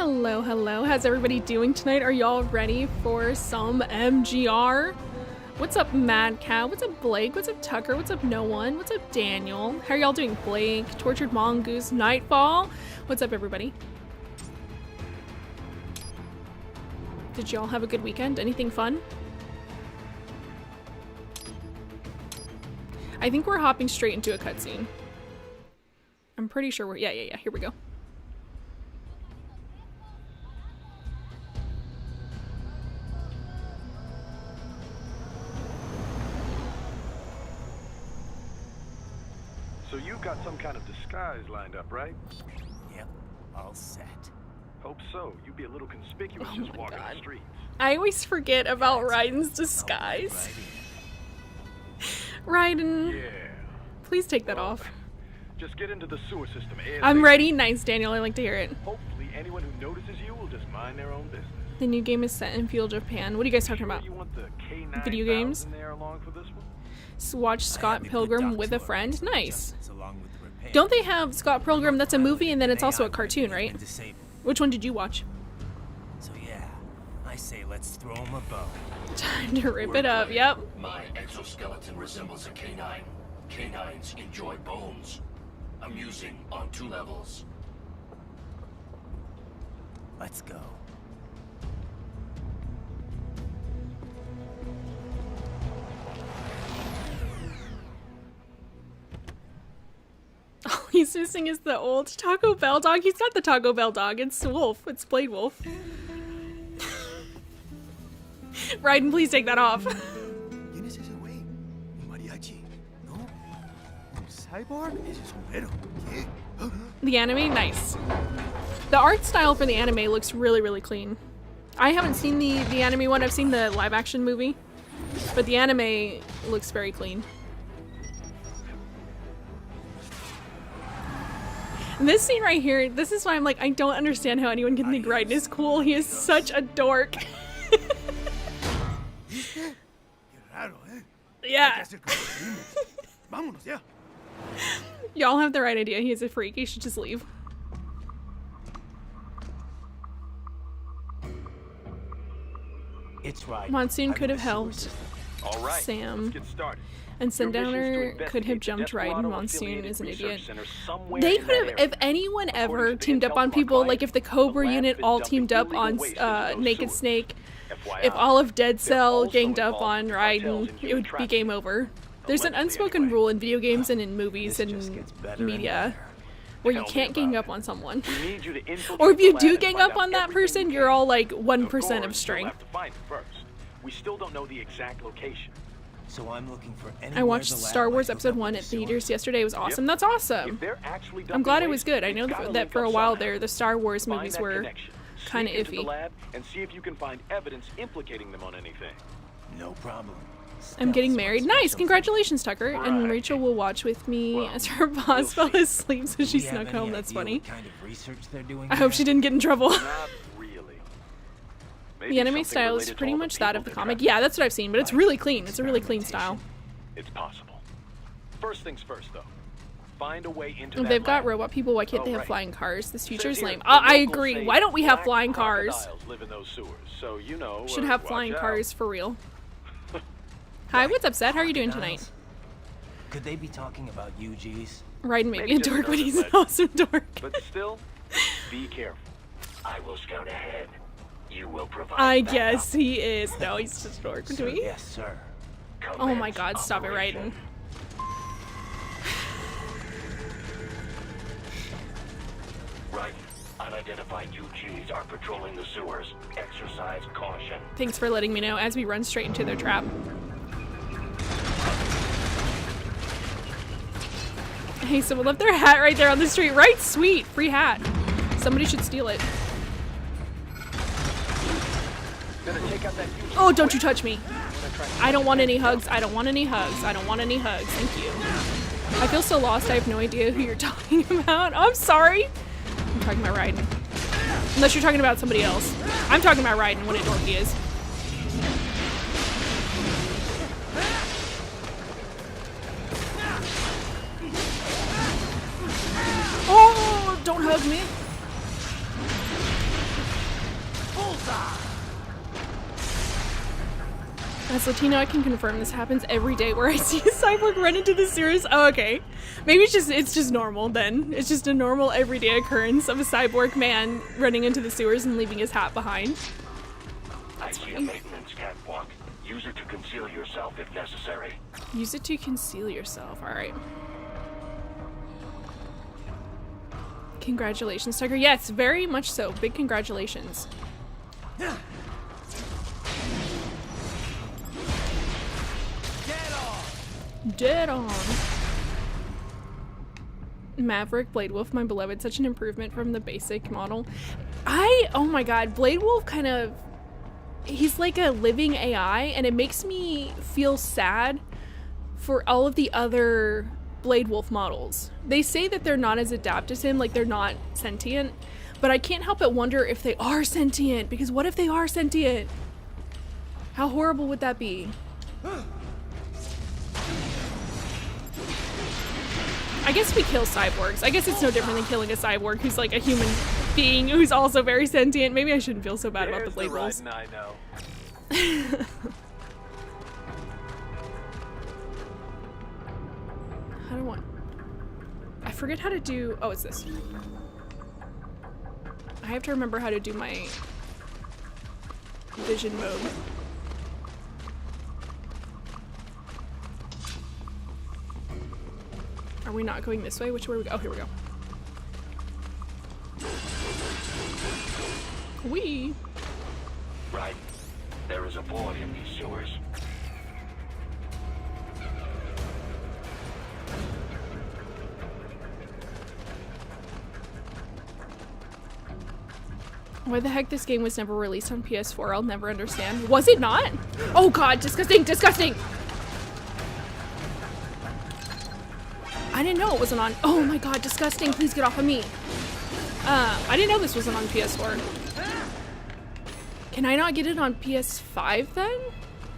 Hello, hello. How's everybody doing tonight? Are y'all ready for some MGR? What's up, Mad Cow? What's up, Blake? What's up, Tucker? What's up, No One? What's up, Daniel? How are y'all doing, Blake? Tortured Mongoose, Nightfall. What's up, everybody? Did y'all have a good weekend? Anything fun? I think we're hopping straight into a cutscene. I'm pretty sure we're- yeah, here we go. So you've got some kind of disguise lined up, right? Yep, all set. Hope so. You'd be a little conspicuous Oh just my walking God. the streets. I always forget about Raiden's disguise. Raiden, Yeah. please take that Well, off. Just get into the sewer system. I'm ASAP. ready. Nice, Daniel. I like to hear it. Hopefully anyone who notices you will just mind their own business. The new game is set in feudal Japan. What are you guys talking about? You want the K9 Video games? in there along for this one? Watch Scott Pilgrim with a friend. Nice. Along with the repair. Don't they have Scott Pilgrim? That's a movie, and then it's also a cartoon, right? Which one did you watch? So yeah, I say let's throw him a bone. Time to rip it up. Yep. My exoskeleton resembles a canine. Canines enjoy bones. Amusing on 2 levels. Let's go. All he's missing is the old Taco Bell dog. He's got the Taco Bell dog. It's Wolf. It's Blade Wolf. Raiden, please take that off. ¿Quién es ese güey? ¿Un mariachi? ¿No? ¿Un cyborg? Ese sombrero. ¿Qué? The anime, nice. The art style for the anime looks really, really clean. I haven't seen the anime one. I've seen the live action movie, but the anime looks very clean. And this scene right here, this is why I'm like, I don't understand how anyone can think Raiden is cool. He is such a dork. Qué raro, ¿eh? Yeah. Hacer como venimos. Vámonos ya. Y'all have the right idea. He is a freak. He should just leave. It's right. Monsoon could have helped All right. Sam. Let's get started. And Your mission is to Sundowner could have investigate jumped the Raiden. Desperado Monsoon affiliated is an research idiot. center somewhere They in could have, that if area. anyone ever According to the teamed up intel on from our people, like client, if the Cobra the lab's unit been all dumping teamed up illegal on waste into those Naked sewers. Snake, FYI, if all of Dead they're Cell also ganged up involved on in cartels Raiden, and it human would be trafficking. game over. There's an Allegedly, unspoken anyway. rule in video games and in movies This and just gets better and media better. where you Tell me can't gang about up it. on someone. We need you to infiltrate Or if you the do lab and gang find up out on that everything person, you you're can. all like Of 1% course, of you'll strength. have to find it first. We still don't know the exact location. So I'm looking for I watched Star Wars Episode 1 at theaters yesterday. It was awesome. That's awesome. If they're actually I'm dumping glad it waste, was good. I it's know gotta that link for a up while somehow. there, the Star Wars Find movies that were connection. kind of Sneak into the iffy. lab and see if you can find evidence implicating them on anything. No problem. I'm getting married. Nice! Congratulations, Tucker. And Right. Rachel will watch with me Well, as her boss fell see. asleep, so she snuck home. That's funny. What kind of research they're doing I hope she didn't get in trouble. Not really. Maybe The anime something style is related to pretty all the much that people of the they comic. traffic. Yeah, that's what I've seen, but it's really clean. It's a really clean style. It's possible. First things first, though. Find a way into If that they've got lab. robot people, why can't they have right. flying cars? This future Says is here, lame. the I locals agree. say Why don't we have black flying cars? crocodiles live in those sewers, so you know. Should have watch flying out. cars for real. Hi, what's up, Seth? How are you doing tonight? Could they be talking about UGs? Raiden may be Maybe a just dork, but another he's an legend. awesome dork. But still, be careful. I will scout ahead. You will provide I backup. guess he is. No, he's just a dork to me. Yes, sir. Oh my Commence god, stop it, operation. Raiden. Right. Unidentified UGs are patrolling the sewers. Exercise caution. Thanks for letting me know as we run straight into their trap. Hey, someone left their hat right there on the street. Right? Sweet. Free hat. Somebody should steal it. Gonna take out that huge Oh, don't you touch me. I don't want any hugs. I don't want any hugs. I don't want any hugs. Thank you. I feel so lost. I have no idea who you're talking about. I'm sorry. I'm talking about Raiden. Unless you're talking about somebody else. I'm talking about Raiden, what a dork he is. Oh, don't hug me. As Latino, I can confirm this happens every day where I see a cyborg run into the sewers. Oh, okay. Maybe it's just normal then. It's just a normal everyday occurrence of a cyborg man running into the sewers and leaving his hat behind. I see a maintenance catwalk. Use it to conceal yourself if necessary. Use it to conceal yourself. All right. Congratulations, Tucker. Yes, very much so. Big congratulations. Dead on. Maverick, Blade Wolf, my beloved, such an improvement from the basic model. Oh my god, Blade Wolf kind of, he's like a living AI, and it makes me feel sad for all of the other Blade Wolf models. They say that they're not as adept as him, like they're not sentient, but I can't help but wonder if they are sentient, because what if they are sentient? How horrible would that be? I guess we kill cyborgs. I guess it's no different than killing a cyborg who's like a human being who's also very sentient. Maybe I shouldn't feel so bad about the Blade Wolves. I know. How do I forget how to do, oh, it's this. I have to remember how to do my vision mode. Are we not going this way? Which way we go? Oh, here we go. Wee. Right. There is a void in these sewers. Why the heck this game was never released on PS4, I'll never understand. Was it not? Oh god, disgusting, disgusting! I didn't know it wasn't on. Oh my god, disgusting, please get off of me. I didn't know this wasn't on PS4. Can I not get it on PS5 then?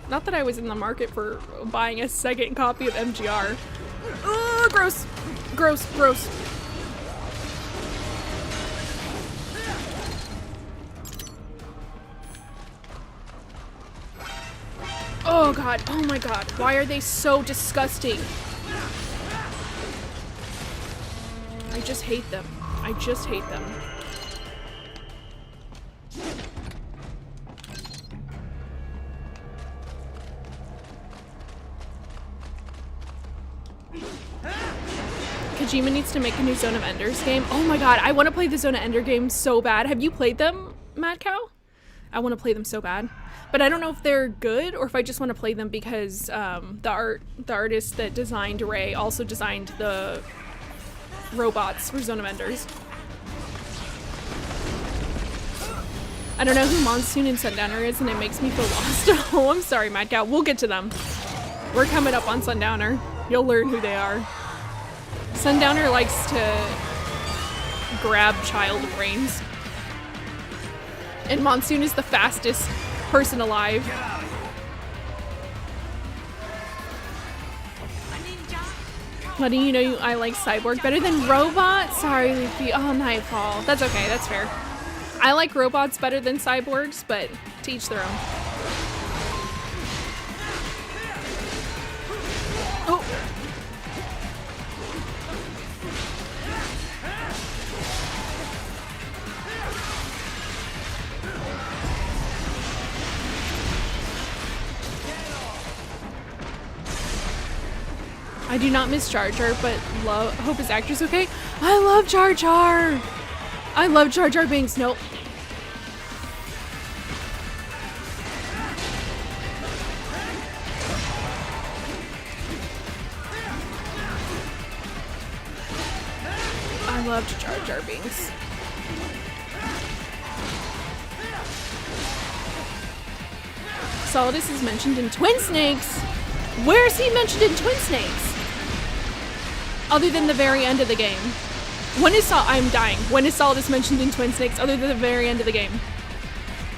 Not that I was in the market for buying a second copy of MGR. Ugh, gross. Gross, gross. Oh god, oh my god, why are they so disgusting? I just hate them. I just hate them. Kojima needs to make a new Zone of Enders game. Oh my god, I want to play the Zone of Ender games so bad. Have you played them, Mad Cow? I want to play them so bad. But I don't know if they're good or if I just want to play them because the artist that designed Ray also designed the robots for Zone of Enders. I don't know who Monsoon and Sundowner is, and it makes me feel lost. Oh, I'm sorry, Mad Cow. We'll get to them. We're coming up on Sundowner. You'll learn who they are. Sundowner likes to grab child brains. And Monsoon is the fastest person alive. Letting you know I like Cyborg better than Robot? Sorry, Leafy. Oh, Nightfall. That's okay, that's fair. I like robots better than cyborgs, but to each their own. Oh! I do not miss Jar Jar, but hope his actor's okay. I love Jar Jar! I love Jar Jar Binks. Nope. I loved Jar Jar Binks. Solidus is mentioned in Twin Snakes. Where is he mentioned in Twin Snakes? Other than the very end of the game. I'm dying. When is Solidus mentioned in Twin Snakes other than the very end of the game?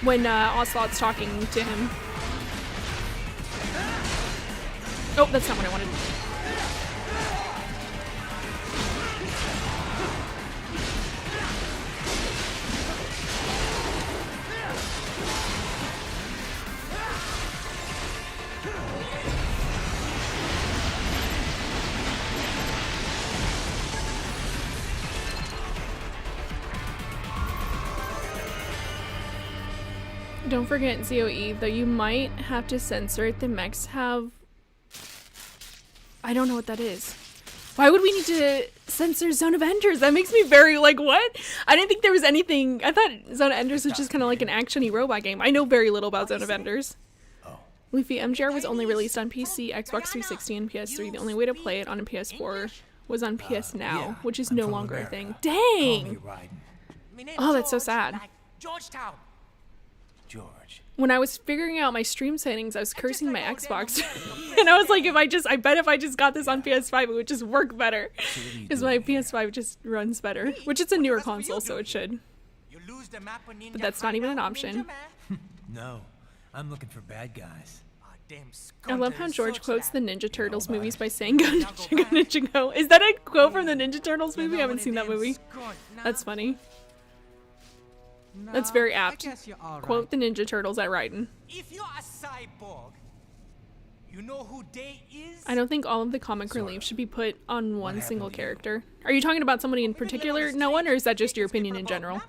When Ocelot's talking to him. Oh, that's not what I wanted. Don't forget ZOE, though you might have to censor it. The mechs have... I don't know what that is. Why would we need to censor Zone of Enders? That makes me very like, what? I didn't think there was anything. I thought Zone of Enders was just kind of like an action-y robot game. I know very little about Zone of Enders. Luffy MGR was only released on PC, Xbox 360, and PS3. The only way to play it on a PS4 was on PS Now, which is no longer a thing. Dang! Oh, that's so sad. George. When I was figuring out my stream settings, I was cursing my Xbox. And I was like, I bet if I just got this on PS5, it would just work better. Because my PS5 just runs better. Which it's a newer console, so it should. But that's not even an option. No, I'm looking for bad guys. I love how George quotes the Ninja Turtles movies by saying "Go Ninja, go Ninja, go." Is that a quote from the Ninja Turtles movie? I haven't seen that movie. That's funny. That's very apt. Quote the Ninja Turtles at Raiden. If you're a cyborg, you know who Day is? I don't think all of the comic relief should be put on one single character. Are you talking about somebody in particular, no one, or is that just your opinion in general?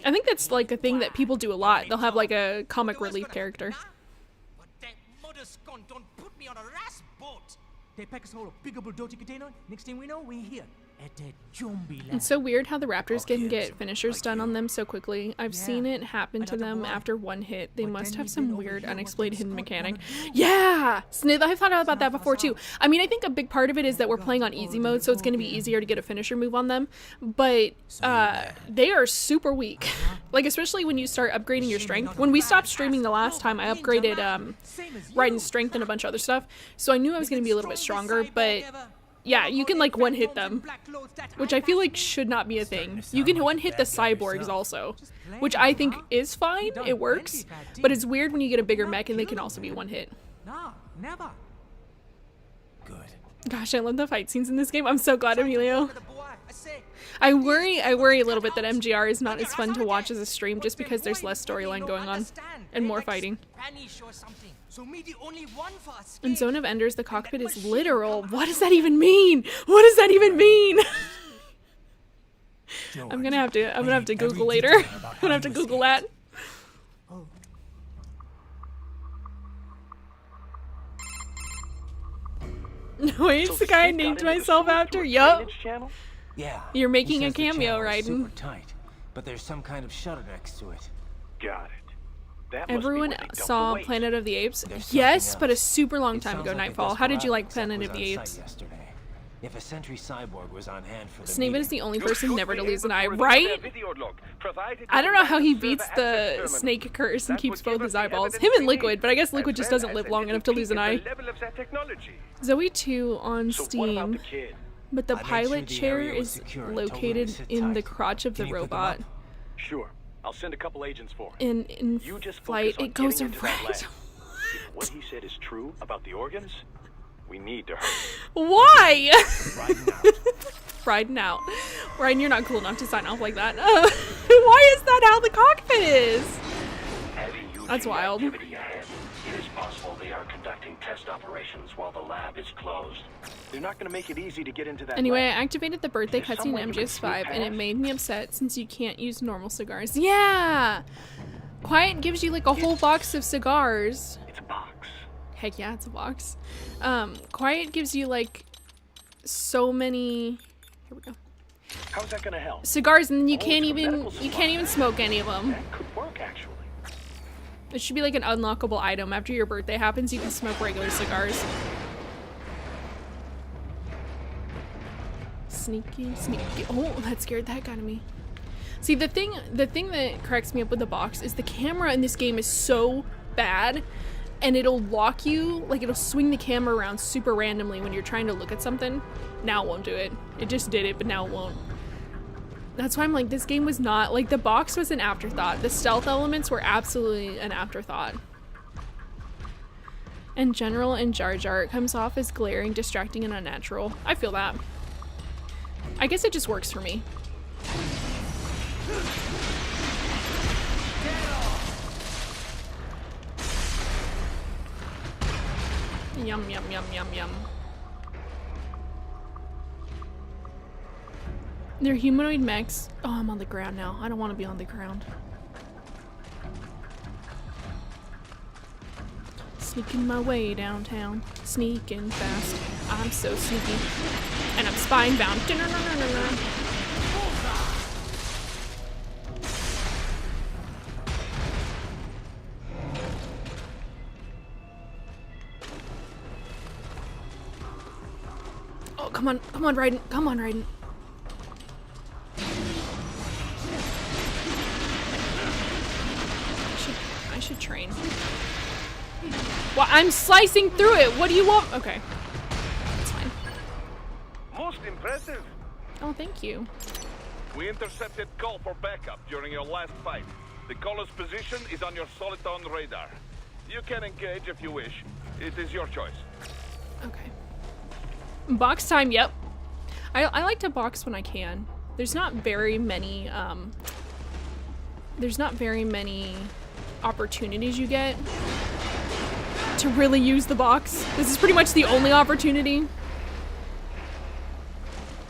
I think that's like a thing that people do a lot. They'll have like a comic relief character. They pack us whole big bulldozer container. Next thing we know, we're here at that zombie land. It's so weird how the Raptors can get finishers done on them so quickly. I've seen it happen to them after one hit. They must have some weird unexplained hidden mechanic. Yeah! I've thought about that before too. I mean, I think a big part of it is that we're playing on easy mode, so it's going to be easier to get a finisher move on them. But they are super weak. Like, especially when you start upgrading your strength. When we stopped streaming the last time, I upgraded Raiden's strength and a bunch of other stuff. So I knew I was going to be a little bit stronger, but yeah, you can like one hit them, which I feel like should not be a thing. You can one hit the cyborgs also, which I think is fine. It works, but it's weird when you get a bigger mech and they can also be one hit. No, never. Good. Gosh, I love the fight scenes in this game. I'm so glad, Emilio. I worry a little bit that MGR is not as fun to watch as a stream just because there's less storyline going on and more fighting. In Zone of Enders, the cockpit is literal. What does that even mean? What does that even mean? I'm gonna have to Google later. I'm gonna have to Google that. Wait, it's the guy I named myself after? Yup. Yeah. You're making He a says the cameo, channel is Raiden. super tight, but there's some kind of shutter next to it. Got it. That must be Everyone where they dump the saw waste. Planet of the Apes? There's Yes, something but a else. super long It time sounds ago, like a Nightfall. How did you like desperado Planet of was the on site Apes? yesterday. If a sentry cyborg was on hand for the Snaven is meeting, the only You person should never be to lose an able eye, to review right? their video log, provided I don't know how he you beats server the access terminal. snake curse and That keeps would give both us his the eyeballs. evidence Him and we Liquid, need, but I guess as Liquid just well doesn't as live a long little enough to lose an peek eye. at the level of their technology. Zoe 2 on So what about the Steam, kid? but the I made sure pilot the chair area was is secure and told him to located sit in the tight. crotch of the Can you pick them robot. up? Sure. I'll send a couple agents for him. In You just flight, focus on it goes getting into that around. lab. If what he said is true about the organs, we need to hurry. Why? Riding out. Riding out. Ryan, you're not cool enough to sign off like that. Why is that how the cockpit is? Heavy UV That's wild. activity ahead. It is possible they are conducting test operations while the lab is closed. They're not going to make it easy to get into that Anyway, I lab. activated the birthday Is there cutscene some way in we can MGS5 sneak and it past? made me upset since you can't use normal cigars. Yeah! Quiet gives you like a whole box of cigars. It's a box. Heck yeah, it's a box. Quiet gives you like so many... Here we go. How's that going to help? Cigars, and then you Oh, can't it's for even medical smoke any of them. That could work, actually. It should be like an unlockable item. After your birthday happens, you can smoke regular cigars. Sneaky, sneaky. Oh, that scared the heck out of me. See, the thing that cracks me up with the box is the camera in this game is so bad, and it'll lock you, like it'll swing the camera around super randomly when you're trying to look at something. Now it won't do it. It just did it, but now it won't. That's why I'm like, this game was not, like, the box was an afterthought. The stealth elements were absolutely an afterthought. In general, in Jar Jar, it comes off as glaring, distracting, and unnatural. I feel that. I guess it just works for me. Yum, yum, yum, yum, yum. They're humanoid mechs. Oh, I'm on the ground now. I don't want to be on the ground. Sneaking my way downtown. Sneaking fast. I'm so sneaky. And I'm spine bound. Oh, come on, Raiden. Come on, Raiden. I should train. Well, I'm slicing through it. What do you want? Okay. That's fine. Most impressive. Oh, thank you. We intercepted call for backup during your last fight. The caller's position is on your Soliton radar. You can engage if you wish. It is your choice. Okay. Box time, yep. I like to box when I can. There's not very many opportunities you get to really use the box. This is pretty much the only opportunity.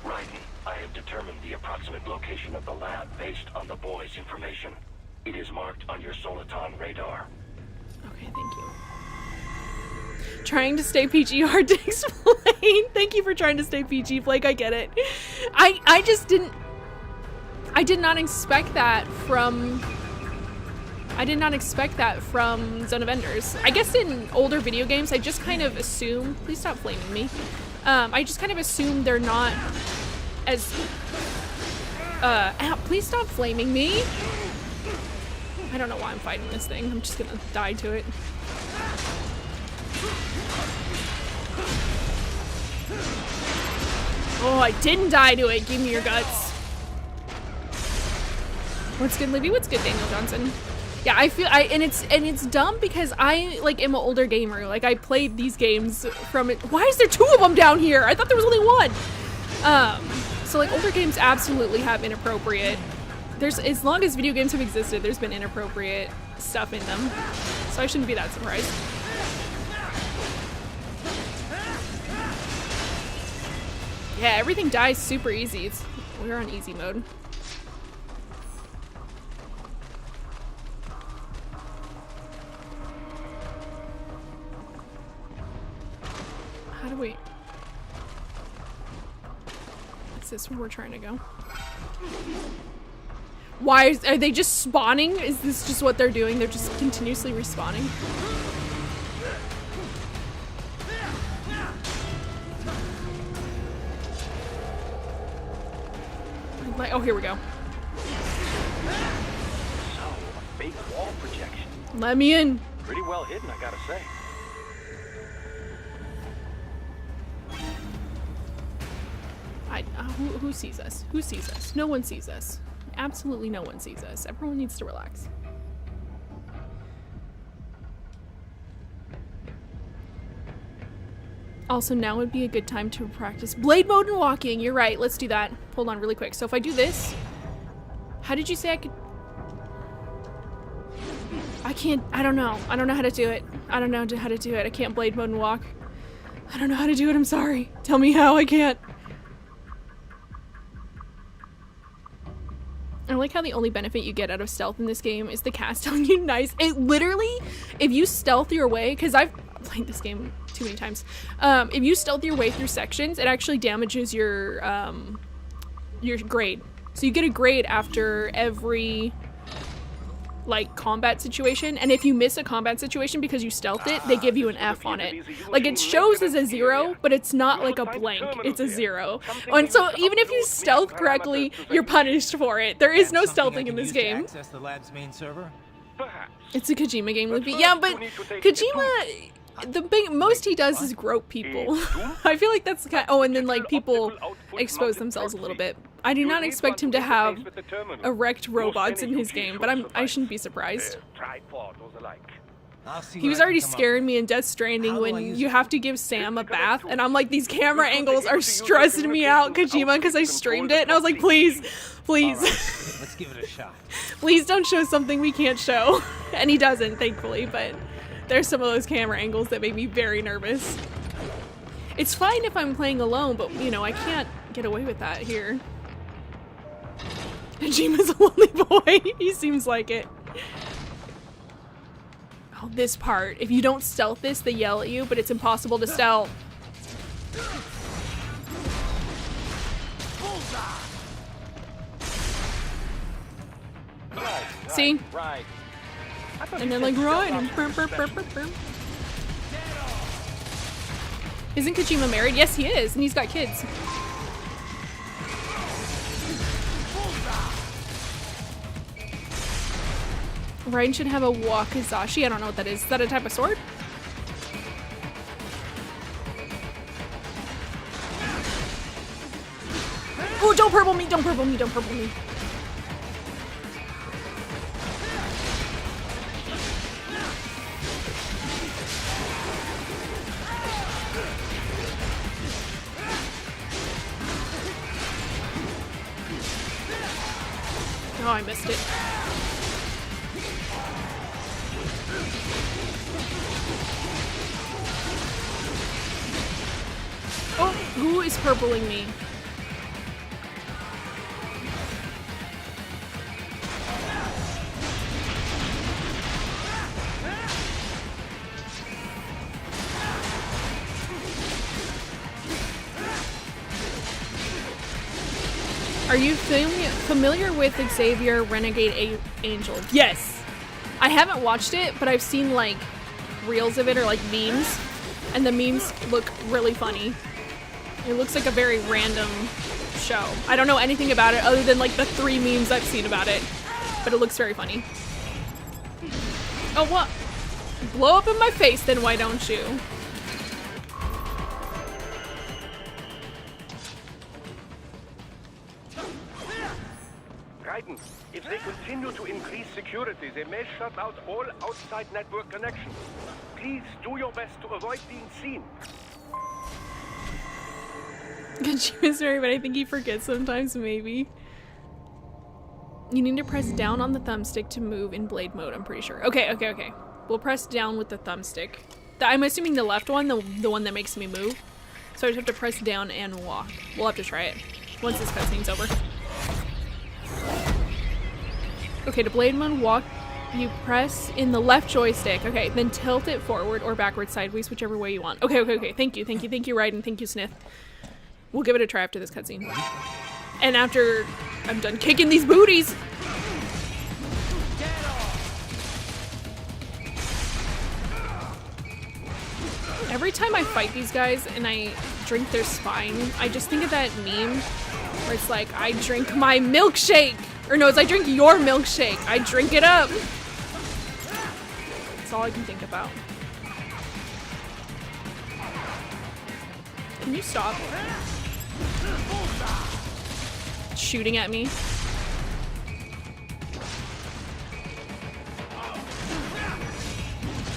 Raiden, I have determined the approximate location of the lab based on the boy's information. It is marked on your Soliton radar. Okay, thank you. Trying to stay PG, hard to explain. Thank you for trying to stay PG, Flake. I get it. I did not expect that from Zone of Enders. I guess in older video games, I just kind of assume. Please stop flaming me. I just kind of assume they're not as. Please stop flaming me. I don't know why I'm fighting this thing. I'm just gonna die to it. Oh, I didn't die to it. Give me your guts. What's good, Libby? What's good, Daniel Johnson? Yeah, and it's dumb because I like am an older gamer. Like I played these games from it. Why is there two of them down here? I thought there was only one. So like older games absolutely have inappropriate. As long as video games have existed, there's been inappropriate stuff in them. So I shouldn't be that surprised. Yeah, everything dies super easy. We're on easy mode. How do we... Is this where we're trying to go? Are they just spawning? Is this just what they're doing? They're just continuously respawning? Like, oh, here we go. So, a fake wall projection. Let me in. Pretty well hidden, I gotta say. Who sees us? Who sees us? No one sees us. Absolutely no one sees us. Everyone needs to relax. Also, now would be a good time to practice blade mode and walking. You're right. Let's do that. Hold on really quick. So if I do this, how did you say I could? I can't. I don't know. I don't know how to do it. I don't know how to do it. I can't blade mode and walk. I don't know how to do it. I'm sorry. Tell me how. I can't. I like how the only benefit you get out of stealth in this game is the cast telling you nice. It literally, if you stealth your way, because I've played this game too many times, if you stealth your way through sections, it actually damages your grade. So you get a grade after every like combat situation, and if you miss a combat situation because you stealthed it, they give you an F on it. Like it shows as a 0, but it's not like a blank, it's a 0. And so even if you stealth correctly, you're punished for it. There is no stealthing in this game. Access the lab's main server? It's a Kojima game, Luffy. Yeah, but Kojima, most he does is grope people. I feel like that's the kind. Oh, and then like people expose themselves a little bit. I do not expect him to have erect robots in his game, but I shouldn't be surprised. He was already scaring me in Death Stranding when you have to give Sam a bath, and I'm like, these camera angles are stressing me out, Kojima, because I streamed it, and I was like, please, please. Right, let's give it a shot. Please don't show something we can't show. And he doesn't, thankfully, but there's some of those camera angles that make me very nervous. It's fine if I'm playing alone, but, you know, I can't get away with that here. Hajima's a lonely boy. He seems like it. Oh, this part. If you don't stealth this, they yell at you, but it's impossible to stealth. See? Right. And then like right and Isn't Kojima married? Yes, he is, and he's got kids. Raiden should have a wakizashi. I don't know what that is. Is that a type of sword? Oh, don't purple me! Don't purple me! Don't purple me! Oh, I missed it. Oh, who is purpling me? Are you familiar with Xavier Renegade Angel? Yes! I haven't watched it, but I've seen like reels of it or like memes, and the memes look really funny. It looks like a very random show. I don't know anything about it other than like the 3 memes I've seen about it, but it looks very funny. Oh, what? Blow up in my face, then why don't you? Raiden, if they continue to increase security, they may shut out all outside network connections. Please do your best to avoid being seen. Kojima's sorry, but I think he forgets sometimes, maybe. You need to press down on the thumbstick to move in blade mode, I'm pretty sure. Okay, okay, okay. We'll press down with the thumbstick. I'm assuming the left one, the one that makes me move. So I just have to press down and walk. We'll have to try it once this cutscene's over. Okay, to blade mode, walk, you press in the left joystick. Okay, then tilt it forward or backwards, sideways, whichever way you want. Okay, okay, okay. Thank you, thank you, thank you, Raiden. Thank you, Snith. We'll give it a try after this cutscene. And after I'm done kicking these booties. Every time I fight these guys and I drink their spine, I just think of that meme where it's like, I drink my milkshake. Or no, it's I drink your milkshake. I drink it up. That's all I can think about. Can you stop shooting at me?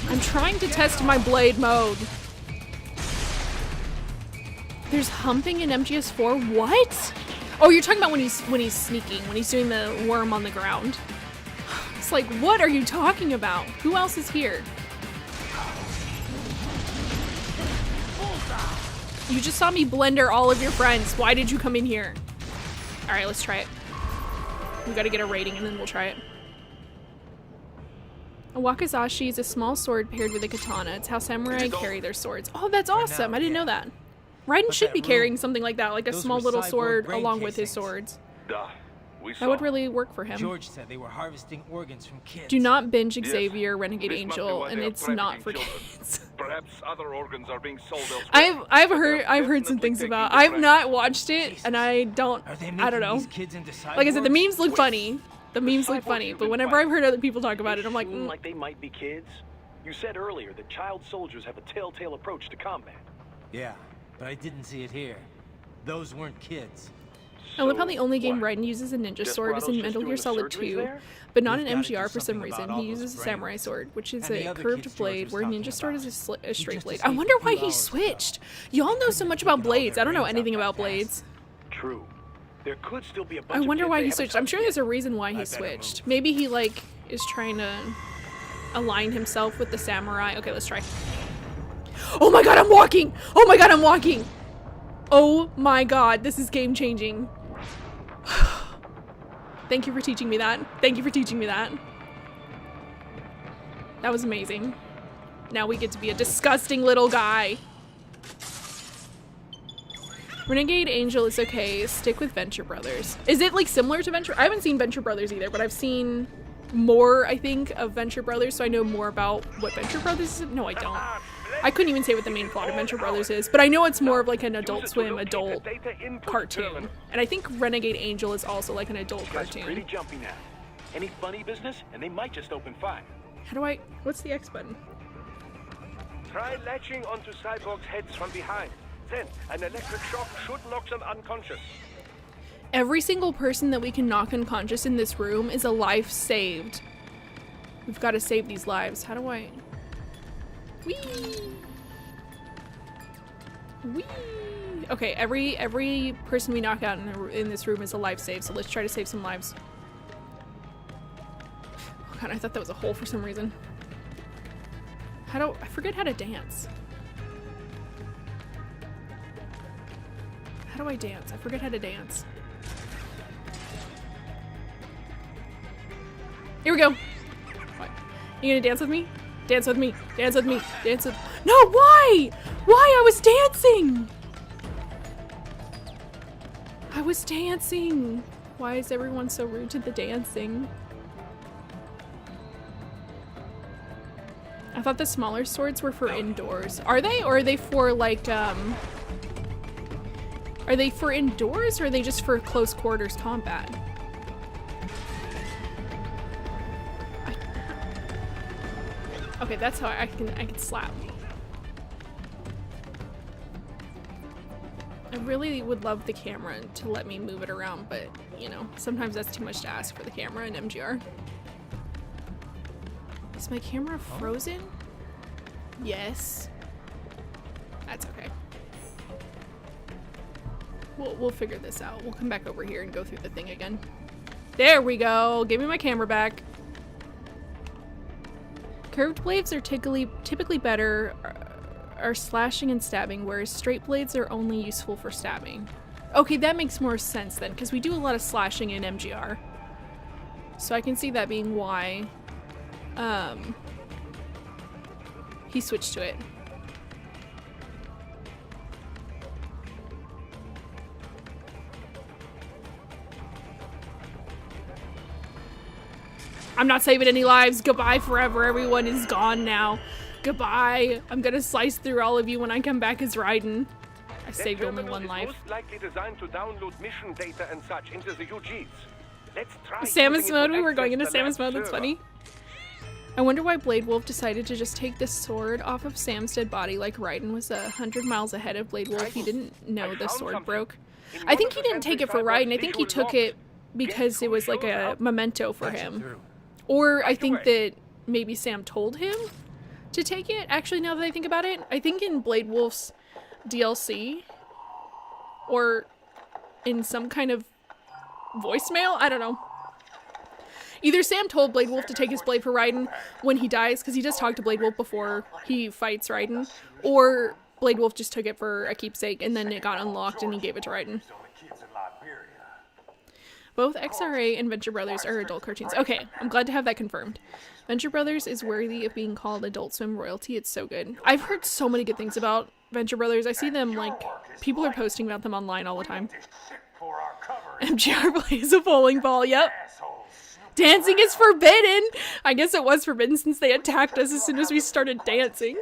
I'm trying to test my blade mode. There's humping in MGS4? What? Oh, you're talking about when he's sneaking, when he's doing the worm on the ground. It's like, what are you talking about? Who else is here? You just saw me blender all of your friends. Why did you come in here? All right, let's try it. We gotta get a rating and then we'll try it. A wakizashi is a small sword paired with a katana. It's how samurai carry their swords. Oh, that's awesome. I didn't know that. Raiden should be carrying something like that, like a small little sword along with his swords. That would really work for him. George said they were harvesting organs from kids. Do not binge Xavier Renegade Angel, and it's not for kids. Perhaps other organs are being sold elsewhere. I've heard some things about. I've not watched it, and I don't know. Like I said, the memes look funny. The memes look funny, but whenever I've heard other people talk about it, I'm like, like they might be kids. You said earlier that child soldiers have a telltale approach to combat. Yeah, but I didn't see it here. Those weren't kids. I love how the only game Raiden uses a ninja sword is in Metal Gear Solid 2, but not in MGR for some reason. He uses a samurai sword, which is a curved blade, where a ninja sword is a straight blade. I wonder why he switched. Y'all know so much about blades. I don't know anything about blades. True. There could still be a bunch I wonder of why he kids switched. I'm sure there's a reason why he switched. Maybe he like is trying to align himself with the samurai. Okay, let's try. Oh my god, I'm walking! Oh my god, I'm walking! Oh my god, this is game changing. Thank you for teaching me that. Thank you for teaching me that. That was amazing. Now we get to be a disgusting little guy. Renegade Angel is okay. Stick with Venture Brothers. Is it like similar to Venture? I haven't seen Venture Brothers either, but I've seen more, I think, of Venture Brothers, so I know more about what Venture Brothers is. No, I don't. I couldn't even say what the main plot of Venture Brothers is, but I know it's more of like an Adult Swim adult cartoon. And I think Renegade Angel is also like an adult cartoon. Really jumpy now. Any funny business, and they might just open fire. How do I... What's the X button? Try latching onto Cyborg's heads from behind. Then, an electric shock should knock them unconscious. Every single person that we can knock unconscious in this room is a life saved. We've got to save these lives. How do I... Whee! Whee! Okay, every person we knock out in this room is a life save, so let's try to save some lives. Oh god, I thought that was a hole for some reason. How do... I forget how to dance. How do I dance? I forget how to dance. Here we go. What? You gonna dance with me? Dance with me. Dance with me. Dance with... No, why? Why? I was dancing. I was dancing. Why is everyone so rude to the dancing? I thought the smaller swords were for indoors. Are they? Or are they for like, Are they for indoors or are they just for close quarters combat? Okay, that's how I can slap. I really would love the camera to let me move it around, but you know, sometimes that's too much to ask for the camera in MGR. Is my camera frozen? Yes. That's okay. We'll figure this out. We'll come back over here and go through the thing again. There we go. Give me my camera back. Curved blades are typically better are slashing and stabbing, whereas straight blades are only useful for stabbing. Okay, that makes more sense then, because we do a lot of slashing in MGR. So I can see that being why he switched to it. I'm not saving any lives. Goodbye forever. Everyone is gone now. Goodbye. I'm gonna slice through all of you when I come back as Raiden. I saved only one life. Most likely designed to download mission data and such into the UGs. Let's try Samus mode. We were going into access the Samus mode. That's funny. I wonder why Blade Wolf decided to just take the sword off of Sam's dead body like Raiden was 100 miles ahead of Blade Wolf. He didn't know the sword broke. I think he didn't take it for Raiden. I think he took it because it was like a memento for him. Or I think that maybe Sam told him to take it. Actually, now that I think about it, I think in Blade Wolf's DLC or in some kind of voicemail, I don't know. Either Sam told Blade Wolf to take his blade for Raiden when he dies, because he does talk to Blade Wolf before he fights Raiden, or Blade Wolf just took it for a keepsake and then it got unlocked and he gave it to Raiden. Both XRA and Venture Brothers are adult cartoons. Okay, I'm glad to have that confirmed. Venture Brothers is worthy of being called Adult Swim royalty. It's so good. I've heard so many good things about Venture Brothers. I see them, like, people are posting about them online all the time. MGR plays a bowling ball, yep. Dancing is forbidden! I guess it was forbidden since they attacked us as soon as we started dancing.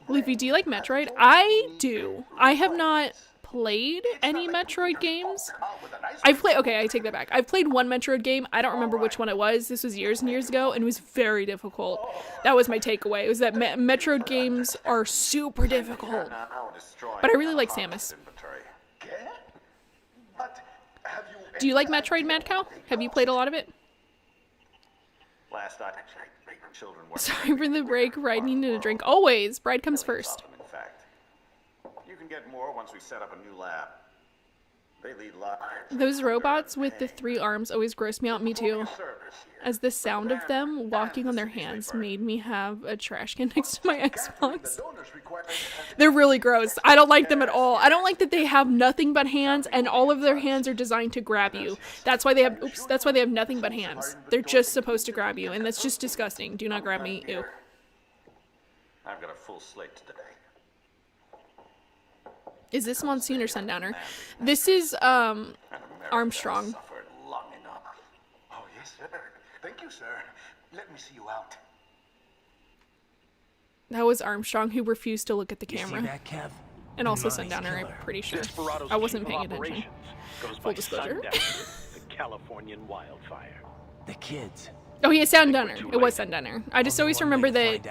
Luffy, do you like Metroid? I do. I have not played any Metroid games. Okay, I take that back. I've played one Metroid game. I don't remember which one it was. This was years and years ago, and it was very difficult. That was my takeaway. It was that Metroid games are super difficult. But I really like Samus. Do you like Metroid, Mad Cow? Have you played a lot of it? Sorry for the break. Bride needed a drink. Always. Bride comes first. You can get more once we set up a new lab. They lead lives. Those robots with the 3 arms always gross me out. Me too. As the sound of them walking on their hands made me have a trash can next to my Xbox. They're really gross. I don't like them at all. I don't like that they have nothing but hands and all of their hands are designed to grab you. That's why they have, that's why they have nothing but hands. They're just supposed to grab you, and that's just disgusting. Do not grab me. Ew. I've got a full slate today. Is this Monsoon or Sundowner? This is Armstrong. Oh, yes, sir. Thank you, sir. Let me see you out. That was Armstrong who refused to look at the camera. See that, Kev? And also Money's Sundowner, I'm killer. pretty sure. Desperado's I wasn't chief of paying attention. operations goes Full by disclosure. Sundowner, the Californian wildfire. The kids. Oh, yeah, Sundowner. It was Sundowner. I just always remember that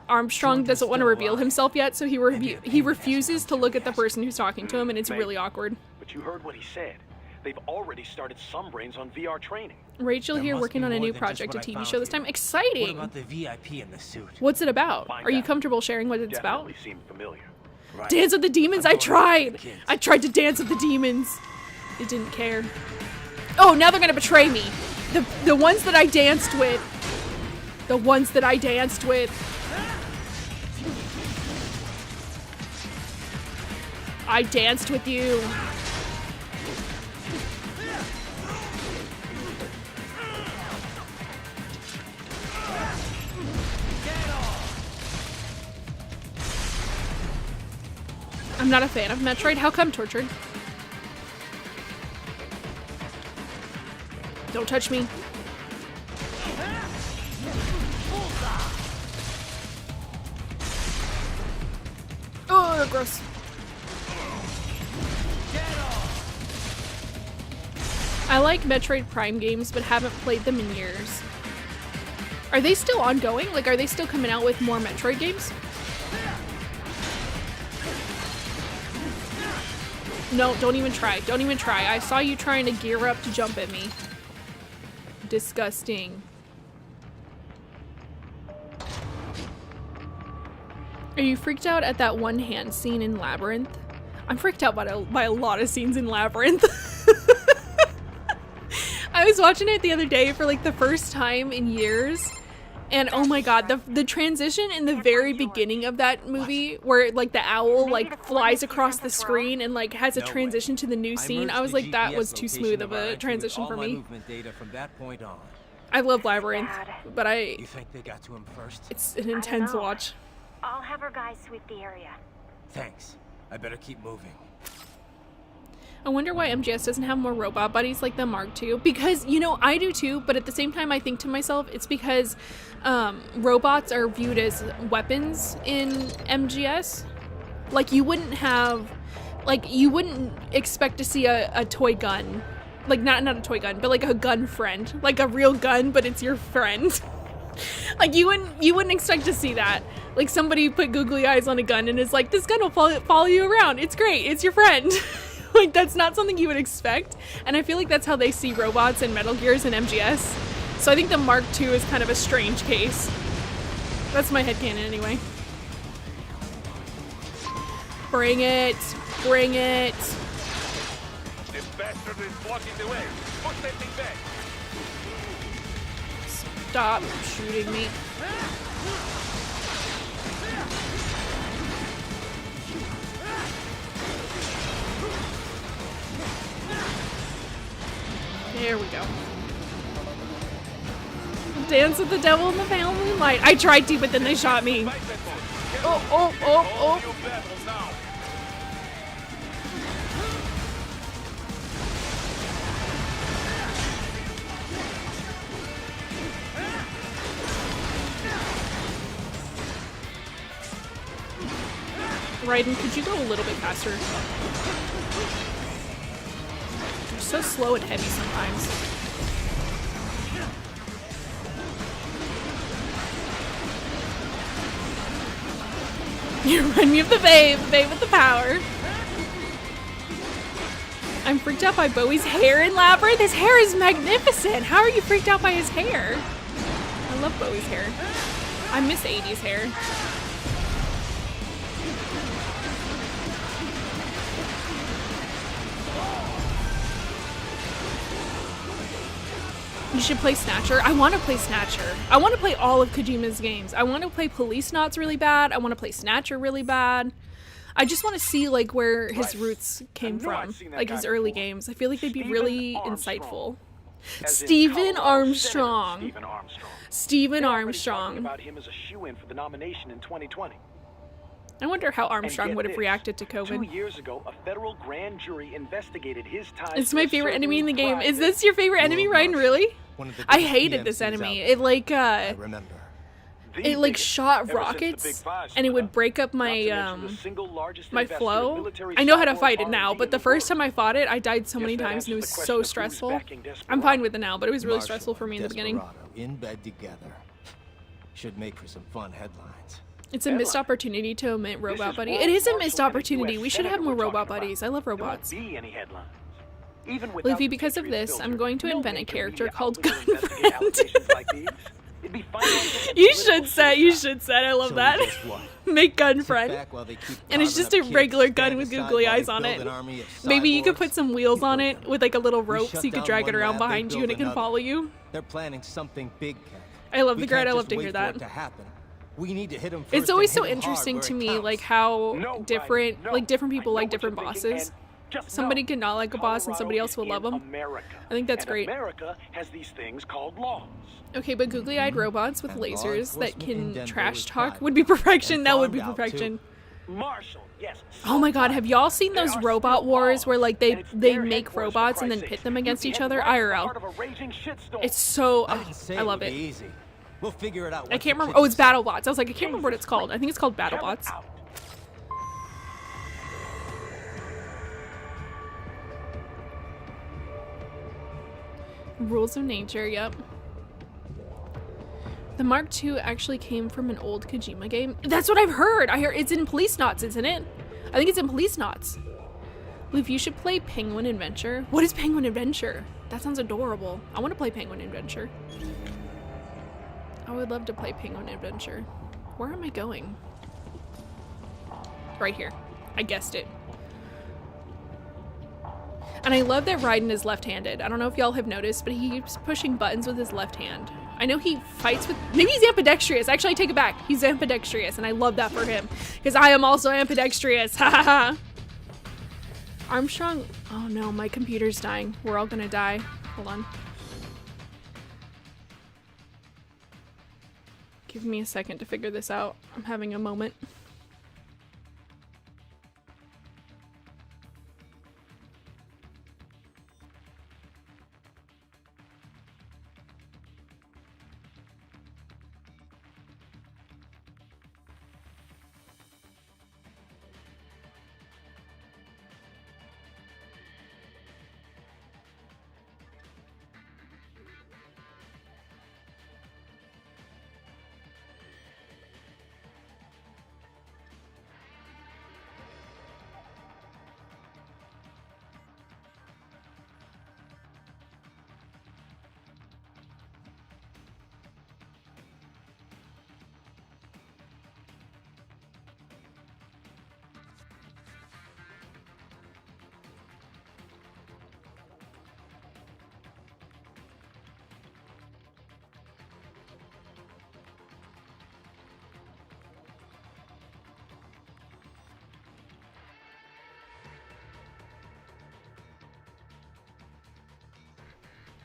Armstrong doesn't want to reveal himself yet, so he refuses to look at the person who's talking to him, and it's really awkward. But you heard what he said. They've already started some brains on VR training. Rachel There here must working be on a more new than project, a just what I TV found show this here. time. What Exciting! about the VIP in the suit? What's it about? Find Are you out. comfortable sharing what it's about? Definitely seemed familiar. Right. Dance with the Demons, I'm I going tried! with the kids. I tried to dance with the demons. They didn't care. Oh, now they're gonna betray me. The ones that I danced with. The ones that I danced with. I danced with you. I'm not a fan of Metroid. How come, Tortured? Don't touch me. Oh, gross. I like Metroid Prime games, but haven't played them in years. Are they still ongoing? Like, are they still coming out with more Metroid games? No, don't even try. Don't even try. I saw you trying to gear up to jump at me. Disgusting. Are you freaked out at that one hand scene in Labyrinth? I'm freaked out by a lot of scenes in Labyrinth. I was watching it the other day for like the first time in years. And oh my god, the transition in the very beginning of that movie where like the owl like flies across the screen and like has a transition to the new scene, I was like, that was too smooth of a transition for me. I love Labyrinth, but You think they got to him first? it's an intense watch. I'll have our guys sweep the area. Thanks. I better keep moving. I wonder why MGS doesn't have more robot buddies like the Mark II. Because, you know, I do too, but at the same time I think to myself, it's because robots are viewed as weapons in MGS. Like, you wouldn't expect to see a toy gun. Like, not a toy gun, but like a gun friend. Like a real gun, but it's your friend. Like, you wouldn't expect to see that. Like, somebody put googly eyes on a gun and is like, this gun will follow you around. It's great. It's your friend. Like, that's not something you would expect. And I feel like that's how they see robots in Metal Gears and MGS. So I think the Mark II is kind of a strange case. That's my headcanon anyway. Bring it. Bring it. This bastard is blocking the way. Push that thing back. Stop shooting me. There we go. Dance with the devil in the pale moonlight. I tried to, but then they shot me. Oh. You battle now. Raiden, could you go a little bit faster? You're so slow and heavy sometimes. You remind me of the babe with the power. I'm freaked out by Bowie's hair in Labyrinth. His hair is magnificent. How are you freaked out by his hair? I love Bowie's hair. I miss 80s hair. You should play Snatcher. I want to play Snatcher. I want to play all of Kojima's games. I want to play Police Knots really bad. I want to play Snatcher really bad. I just want to see like where his roots came from, like his early games. I feel like they'd be really insightful. Stephen Armstrong. Stephen Armstrong. About him as a shoo-in for the nomination in 2020. I wonder how Armstrong would have reacted to 2 COVID. years ago, a federal grand jury investigated his ties. It's my favorite enemy in the game. Is this your favorite enemy, Ryan? Really? I hated this enemy. It like I remember. it like shot rockets and it would break up my my flow. I know how to fight it now, but the first time I fought it, I died so many times and it was so stressful. I'm fine with it now, but it was really stressful for me in the beginning. In bed together. Should make for some fun headlines. It's a missed opportunity to omit Robot Buddy. It is a missed opportunity. We should have more Robot Buddies. I love robots. Luffy, because of this, I'm going to invent a character called Gunfriend. You should set. I love that. Make Gunfriend. And it's just a regular gun with googly eyes on it. Maybe you could put some wheels on it with like a little rope so you could drag it around behind you and it can follow you. They're planning something big. I love the grid. I love to hear that. We need to hit them first. It's always so interesting to me, like how different people like different bosses. Somebody can not like a boss and somebody else will love them. I think that's great. America has these things called laws. Okay, but googly-eyed robots with lasers that can trash talk would be perfection. That would be perfection. Marshall, yes. Oh my god, have y'all seen those robot wars where like they make robots and then pit them against each other? IRL. It's so I love it. We'll figure it out. I can't remember. Oh, it's BattleBots. I was like, I can't remember what it's called. I think it's called BattleBots. Rules of Nature, yep. The Mark II actually came from an old Kojima game. That's what I've heard. I heard it's in Police Knots, isn't it? I think it's in Police Knots. Luke, you should play Penguin Adventure. What is Penguin Adventure? That sounds adorable. I want to play Penguin Adventure. I would love to play Penguin Adventure. Where am I going? Right here. I guessed it. And I love that Raiden is left-handed. I don't know if y'all have noticed, but he keeps pushing buttons with his left hand. I know he fights with... Maybe he's ambidextrous. Actually, I take it back. He's ambidextrous, and I love that for him. Because I am also ambidextrous. Ha ha ha. Armstrong... Oh no, my computer's dying. We're all gonna die. Hold on. Give me a second to figure this out. I'm having a moment.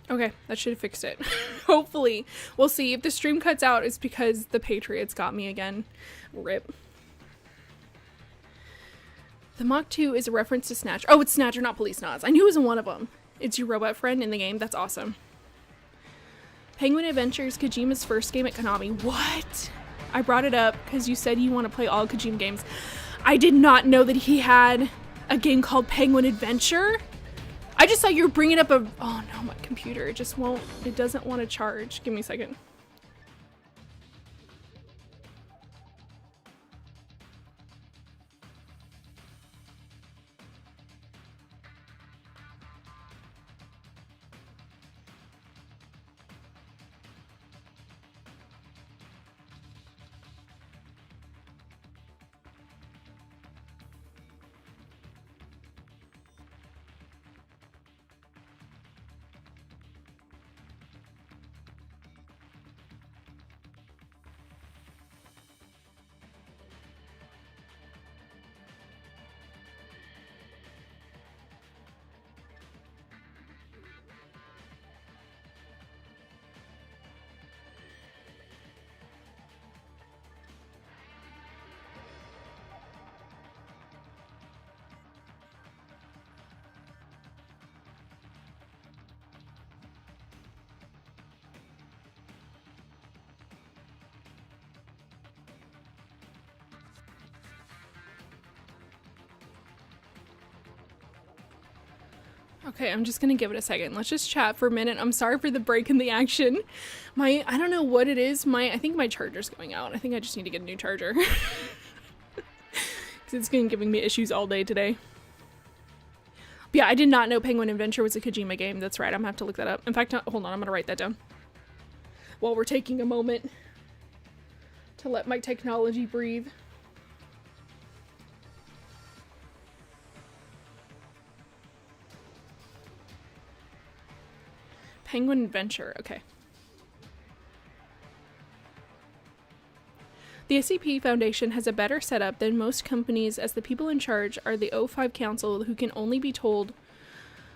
Okay, that should have fixed it. Hopefully. We'll see. If the stream cuts out, it's because the Patriots got me again. RIP. The Mach 2 is a reference to Snatcher. Oh, it's Snatcher, not Police Knots. I knew it was in one of them. It's your robot friend in the game. That's awesome. Penguin Adventures, Kojima's first game at Konami. What? I brought it up because you said you want to play all Kojima games. I did not know that he had a game called Penguin Adventure. I just saw you were bringing up a... Oh no, my computer. It just won't... It doesn't want to charge. Give me a second. Okay, I'm just gonna give it a second. Let's just chat for a minute. I'm sorry for the break in the action. I don't know what it is. I think my charger's going out. I think I just need to get a new charger. Because it's been giving me issues all day today. But yeah, I did not know Penguin Adventure was a Kojima game. That's right, I'm gonna have to look that up. In fact, hold on, I'm gonna write that down. While we're taking a moment to let my technology breathe. Penguin Adventure, okay. The SCP Foundation has a better setup than most companies, as the people in charge are the O5 Council, who can only be told...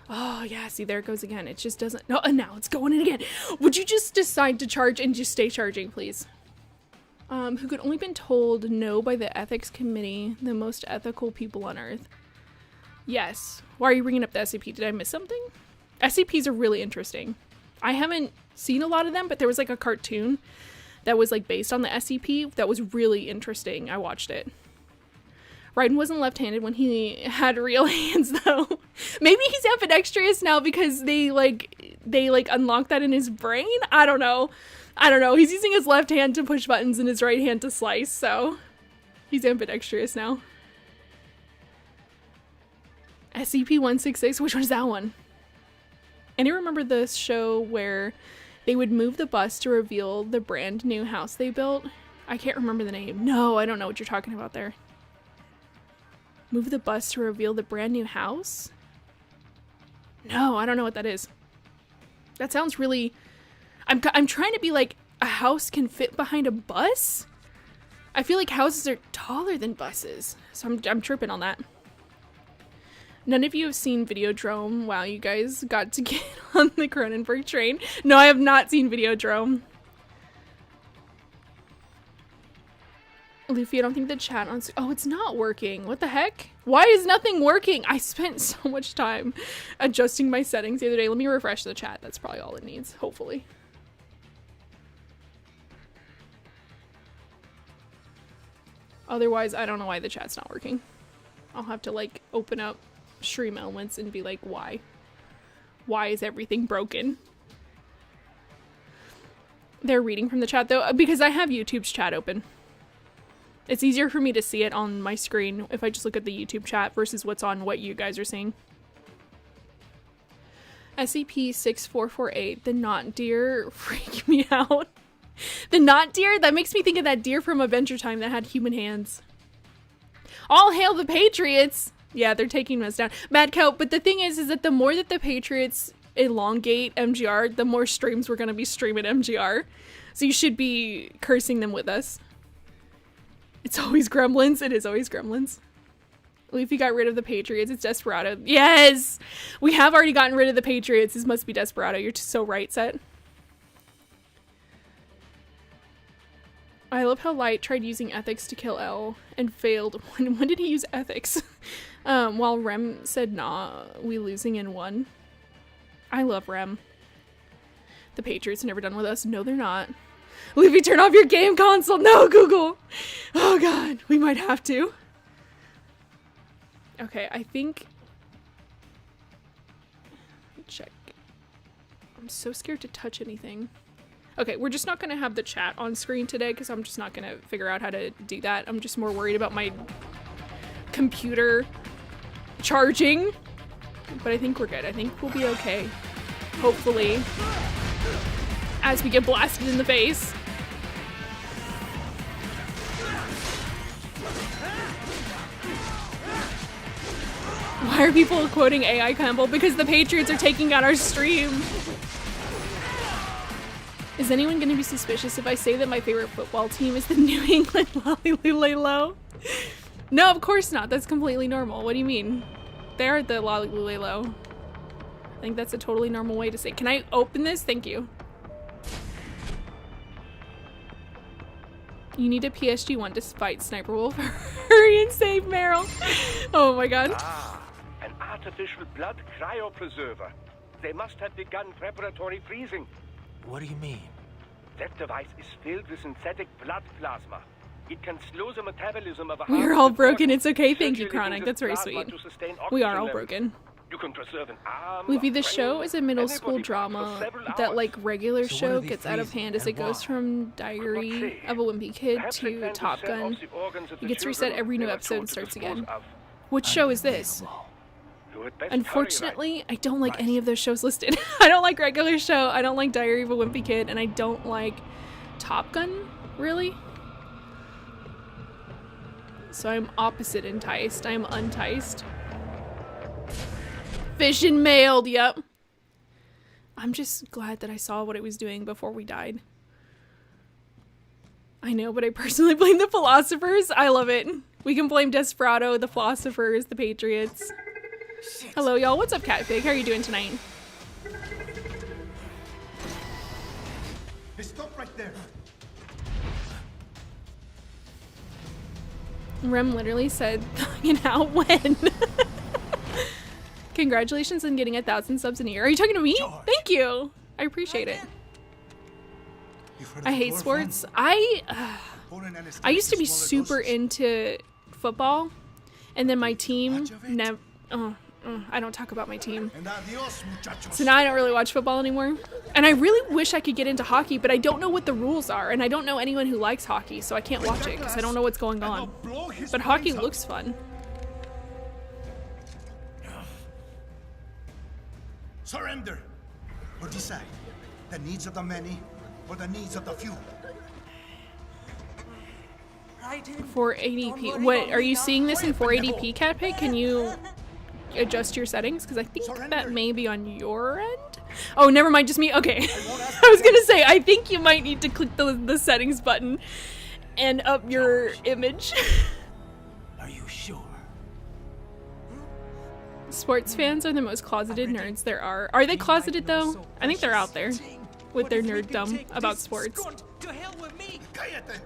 Oh, yeah, see, there it goes again. It just doesn't... No, and now it's going in again. Would you just decide to charge and just stay charging, please? Who could only been told no by the Ethics Committee, the most ethical people on Earth. Yes. Why are you bringing up the SCP? Did I miss something? SCPs are really interesting. I haven't seen a lot of them, but there was like a cartoon that was like based on the SCP that was really interesting. I watched it. Raiden wasn't left-handed when he had real hands though. Maybe he's ambidextrous now because they unlocked that in his brain? I don't know. He's using his left hand to push buttons and his right hand to slice, so he's ambidextrous now. SCP-166, which one is that one? And I remember this show where they would move the bus to reveal the brand new house they built. I can't remember the name. No, I don't know what you're talking about there. Move the bus to reveal the brand new house? No, I don't know what that is. That sounds really... I'm trying to be like, a house can fit behind a bus? I feel like houses are taller than buses. So I'm tripping on that. None of you have seen Videodrome. Wow, you guys got to get on the Cronenberg train. No, I have not seen Videodrome. Luffy, I don't think the chat on... Oh, it's not working. What the heck? Why is nothing working? I spent so much time adjusting my settings the other day. Let me refresh the chat. That's probably all it needs, hopefully. Otherwise, I don't know why the chat's not working. I'll have to, like, open up Stream Elements and be like, why? Why is everything broken? They're reading from the chat, though, because I have YouTube's chat open. It's easier for me to see it on my screen if I just look at the YouTube chat versus what's on what you guys are seeing. SCP-6448, the knot deer freak me out. The knot deer? That makes me think of that deer from Adventure Time that had human hands. All hail the Patriots! Yeah, they're taking us down. Mad Cow, but the thing is that the more that the Patriots elongate MGR, the more streams we're gonna be streaming MGR. So you should be cursing them with us. It's always Gremlins. It is always Gremlins. Leafy got rid of the Patriots. It's Desperado. Yes! We have already gotten rid of the Patriots. This must be Desperado. You're just so right, Set. I love how Light tried using ethics to kill L and failed. When did he use ethics? While Rem said, nah, we losing in one. I love Rem. The Patriots are never done with us. No, they're not. Leafy, turn off your game console. No, Google. Oh, God. We might have to. Okay, I think... Check. I'm so scared to touch anything. Okay, we're just not going to have the chat on screen today because I'm just not going to figure out how to do that. I'm just more worried about my computer charging. But I think we're good. I think we'll be okay. Hopefully. As we get blasted in the face. Why are people quoting AI Campbell? Because the Patriots are taking out our stream. Is anyone going to be suspicious if I say that my favorite football team is the New England Lollylulelo? No, of course not. That's completely normal. What do you mean? They're the Lollylulelo. I think that's a totally normal way to say. Can I open this? Thank you. You need a PSG-1 to fight Sniper Wolf. Hurry and save Meryl. Oh my god. Ah, an artificial blood cryopreserver. They must have begun preparatory freezing. What do you mean? That device is filled with synthetic blood plasma. It can slow the metabolism of a We're all broken. It's okay. Thank you, Chronic. That's very sweet. We are all broken. You can preserve an arm. Luffy, a the brain, show is a middle anybody school for drama several that, hours. like, regular So what show are they gets out of freezing hand as it and goes why? from Diary of a Wimpy Kid Perhaps they to plan to Top sell Gun. off the organs of It the gets reset children every new they were episode told and to starts dispose again. of. Which show is this? You had best Unfortunately, I don't like any of those shows listed. I don't like regular show, I don't like Diary of a Wimpy Kid, and I don't like Top Gun, really. So I'm opposite enticed. I'm unticed. Fish and mailed, yep. I'm just glad that I saw what it was doing before we died. I know, but I personally blame the philosophers. I love it. We can blame Desperado, the philosophers, the Patriots. Hello, y'all. What's up, Catpig? How are you doing tonight? Hey, stop right there. Rem literally said, you know, when? Congratulations on getting 1,000 subs in a year. Are you talking to me? George. Thank you. I appreciate it. You've heard of I the hate chloroform? sports. Potent anesthetic I used to in be smaller super doses. into football, and then my team Much of it? never. I don't talk about my team. And adios, muchachos. So now I don't really watch football anymore. And I really wish I could get into hockey, but I don't know what the rules are, and I don't know anyone who likes hockey, so I can't watch it because I don't know what's going And on. I'll blow his But hockey brains out. looks fun. Surrender. Or decide. The needs of the many or the needs of the few. 480p. What, are you seeing this in 480p, Catpig? Can you adjust your settings? Because I think that may be on your end. Oh, never mind, just me. Okay. I was gonna say, I think you might need to click the settings button and up your image. Are you sure? Sports fans are the most closeted nerds there are. Are they closeted though? I think they're out there with their nerddom about sports. To hell with me. Cállate.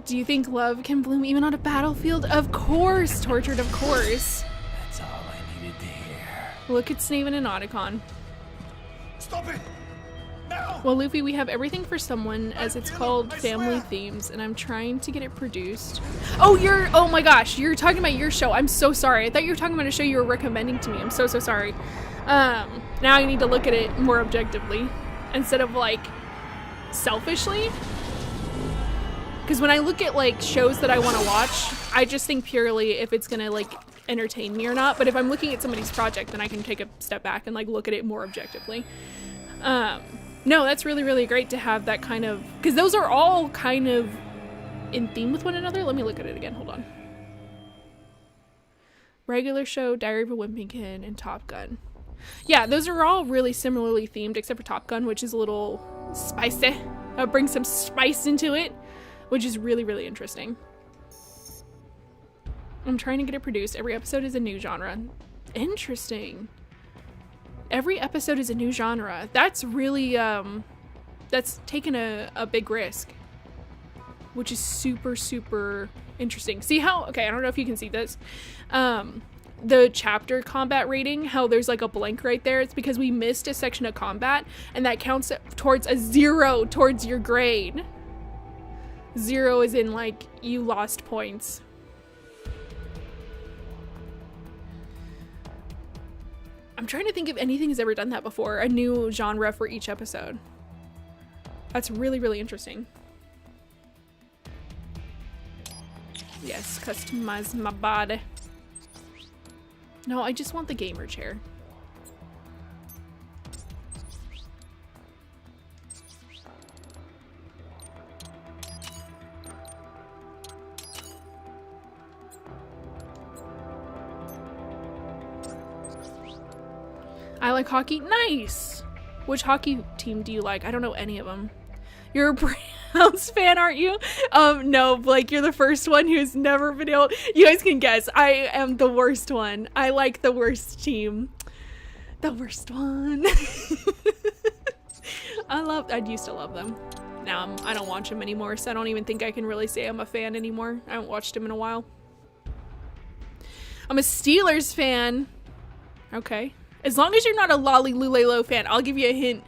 Do you think love can bloom even on a battlefield? Of course, tortured, of course. That's all I needed to hear. Look at Snaven and Otacon. Stop it. Now. Well, Luffy, we have everything for someone, as it's called I Family swear. Themes, and I'm trying to get it produced. Oh my gosh, you're talking about your show. I'm so sorry. I thought you were talking about a show you were recommending to me. I'm so sorry. Now I need to look at it more objectively, instead of, like, selfishly. Because when I look at, like, shows that I want to watch, I just think purely if it's gonna, like, entertain me or not. But if I'm looking at somebody's project, then I can take a step back and, like, look at it more objectively. No, that's really, really great to have that kind of... Because those are all kind of in theme with one another. Let me look at it again. Hold on. Regular show, Diary of a Wimpy Kid, and Top Gun. Yeah, those are all really similarly themed, except for Top Gun, which is a little spicy. Bring some spice into it, which is really, really interesting. I'm trying to get it produced. Every episode is a new genre. Interesting. Every episode is a new genre. That's really, that's taken a big risk, which is super, super interesting. See how, okay, I don't know if you can see this. The chapter combat rating, how there's like a blank right there. It's because we missed a section of combat, and that counts towards a 0 towards your grade. 0 is in like, you lost points. I'm trying to think if anything has ever done that before. A new genre for each episode. That's really, really interesting. Yes, customize my body. No, I just want the gamer chair. I like hockey. Nice! Which hockey team do you like? I don't know any of them. You're a Browns fan, aren't you? No, Blake, you're the first one who's never been able... You guys can guess. I am the worst one. I like the worst team. The worst one. I used to love them. Now I don't watch them anymore, so I don't even think I can really say I'm a fan anymore. I haven't watched them in a while. I'm a Steelers fan. Okay. As long as you're not a Lolly Lulelo fan, I'll give you a hint.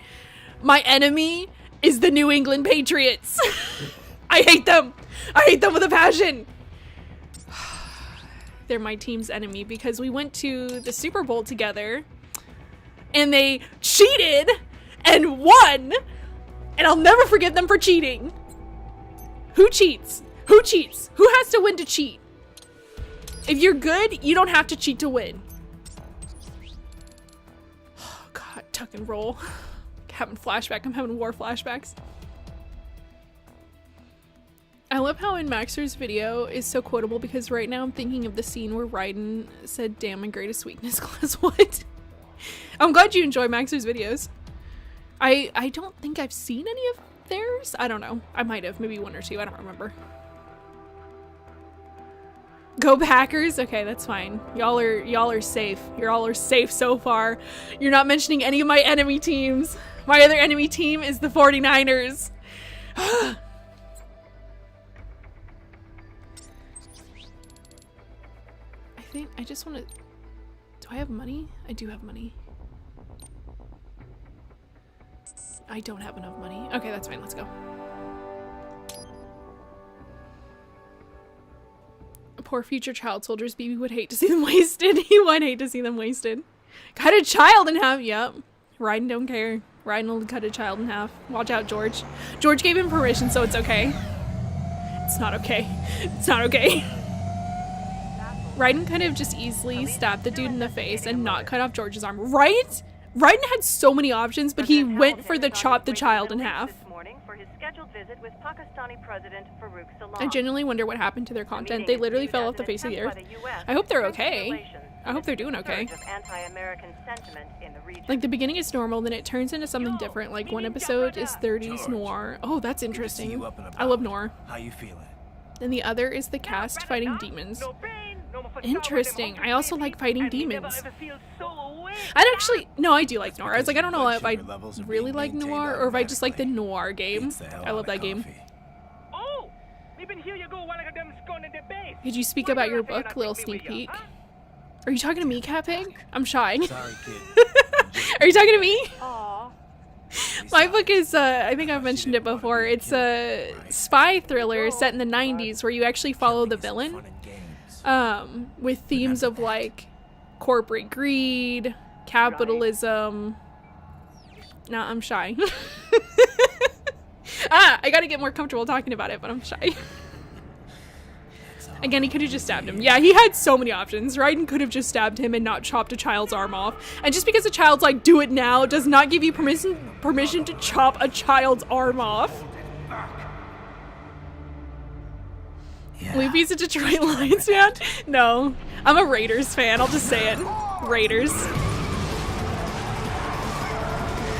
My enemy is the New England Patriots. I hate them. I hate them with a passion. They're my team's enemy because we went to the Super Bowl together and they cheated and won, and I'll never forgive them for cheating. Who cheats? Who cheats? Who has to win to cheat? If you're good, you don't have to cheat to win. Oh God, tuck and roll. Having flashback. I'm having war flashbacks. I love how in Maxer's video is so quotable because right now I'm thinking of the scene where Raiden said, "Damn, my greatest weakness." Class, what? I'm glad you enjoy Maxer's videos. I don't think I've seen any of theirs. I don't know. I might have. Maybe one or two. I don't remember. Go Packers. Okay, that's fine. Y'all are safe. Y'all are safe so far. You're not mentioning any of my enemy teams. My other enemy team is the 49ers. I just want to... Do I have money? I do have money. I don't have enough money. Okay, that's fine. Let's go. Poor future child soldiers. BB would hate to see them wasted. He would hate to see them wasted. Cut a child in half. Yep. Raiden don't care. Raiden will cut a child in half. Watch out, George. George gave him permission, so it's okay. It's not okay. It's not okay. Raiden could have just easily stabbed the dude in the face and not cut off George's arm, right? Raiden had so many options, but he went for the chop the child in half. I genuinely wonder what happened to their content. They literally fell off the face of the earth. I hope they're okay. I hope they're doing okay. Like, the beginning is normal, then it turns into something different. Like, one episode is 30s noir. Oh, that's interesting. I love noir. How you feeling? And the other is the cast fighting demons. Interesting. I also like fighting demons. I'd actually... No, I do like noir. I was like, I don't know if I really like noir or if I just like the noir game. I love that game. Did you speak about your book? Little sneak peek. Are you talking to me, Cat Pig? I'm shy. Sorry, kid. Are you talking to me? My book is, I think I've mentioned it before. It's a spy thriller set in the 90s where you actually follow the villain. With themes of like corporate greed, capitalism. Nah, I'm shy. I gotta get more comfortable talking about it, but I'm shy. Again, he could have just stabbed him. Yeah, he had so many options. Raiden could have just stabbed him and not chopped a child's arm off. And just because a child's like, do it now, does not give you permission to chop a child's arm off. Yeah. Leafy's a Detroit Lions fan? No. I'm a Raiders fan, I'll just say it. Raiders.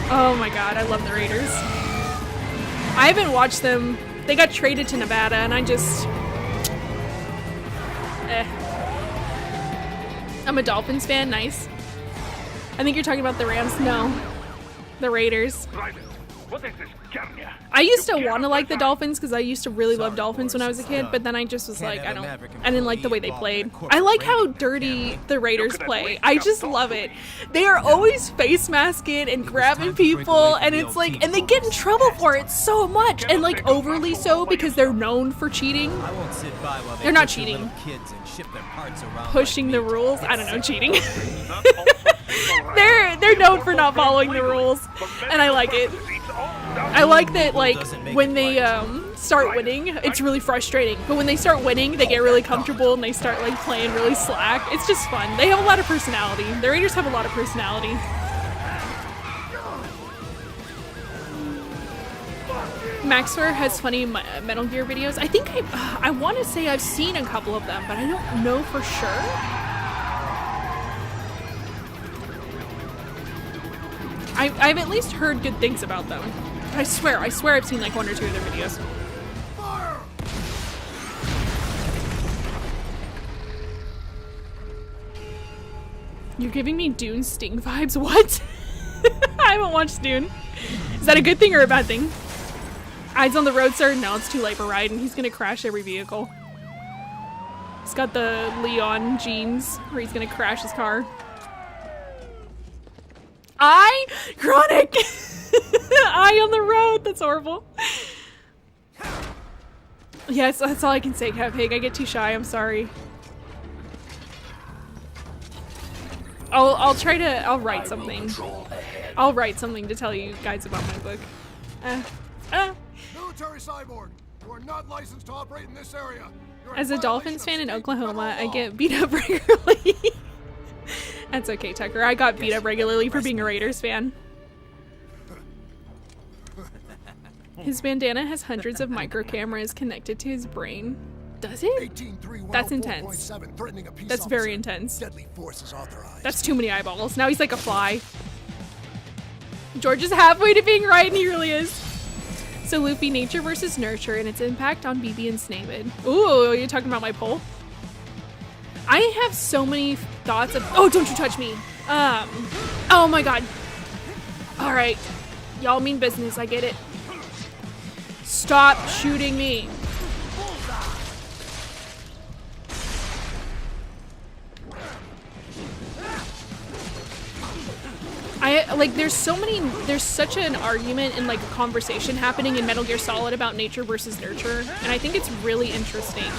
Oh my god, I love the Raiders. I haven't watched them. They got traded to Nevada and I just... I'm a Dolphins fan, nice. I think you're talking about the Rams. No. The Raiders. I used to want to like the Dolphins because I used to really love Dolphins when I was a kid, but then I just was like, I didn't like the way they played. I like how dirty the Raiders play. I just love it. They are always face masking and grabbing people, and it's like, and they get in trouble for it so much, and like overly so because they're known for cheating. They're not cheating. Pushing the rules. I don't know, cheating. They're known for not following the rules, and I like it. I like that, like, when they start winning, it's really frustrating. But when they start winning, they get really comfortable and they start, like, playing really slack. It's just fun. They have a lot of personality. The Raiders have a lot of personality. Maxwell has funny Metal Gear videos. I think I want to say I've seen a couple of them, but I don't know for sure. I've at least heard good things about them. I swear I've seen like one or two of their videos. You're giving me Dune Sting vibes? What? I haven't watched Dune. Is that a good thing or a bad thing? Eyes on the road, sir? No, it's too late for Raiden. He's gonna crash every vehicle. He's got the Leon genes where he's gonna crash his car. Chronic! Eye on the road! That's horrible. Yes, that's all I can say, Cat Pig. I get too shy, I'm sorry. I'll try to, I'll write something. I'll write something to tell you guys about my book. Military cyborg, you are not licensed to operate in this area. As a Dolphins fan in Oklahoma, I get beat up regularly. That's okay, Tucker. I got beat up regularly for being a Raiders fan. His bandana has hundreds of micro cameras connected to his brain. Does it? That's intense. That's very intense. Deadly force is authorized. That's too many eyeballs. Now he's like a fly. George is halfway to being right, and he really is. So Luffy, nature versus nurture, and its impact on BB and Snavid. Ooh, you're talking about my poll? I have so many thoughts of— oh, don't you touch me. Oh my god. All right. Y'all mean business, I get it. Stop shooting me. There's such an argument and like a conversation happening in Metal Gear Solid about nature versus nurture, and I think it's really interesting.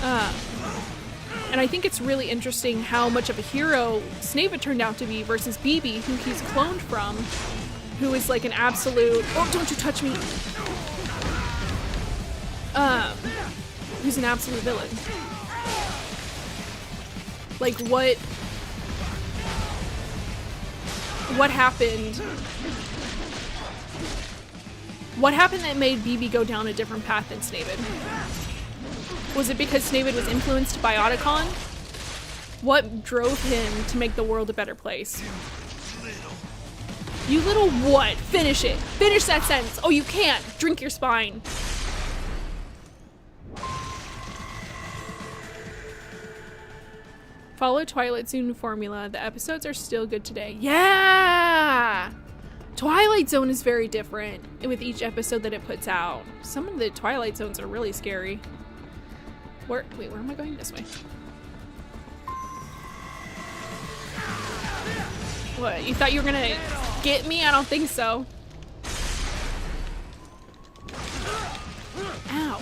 And I think it's really interesting how much of a hero Snavid turned out to be versus BB, who he's cloned from, who is like an absolute— oh, don't you touch me! Who's an absolute villain. Like, what happened? What happened that made BB go down a different path than Snavid? Was it because Snavid was influenced by Otacon? What drove him to make the world a better place? You little what? Finish it. Finish that sentence. Oh, you can't. Drink your spine. Follow Twilight Zone formula. The episodes are still good today. Yeah! Twilight Zone is very different with each episode that it puts out. Some of the Twilight Zones are really scary. Wait, where am I going? This way. What, you thought you were gonna get me? I don't think so. Ow.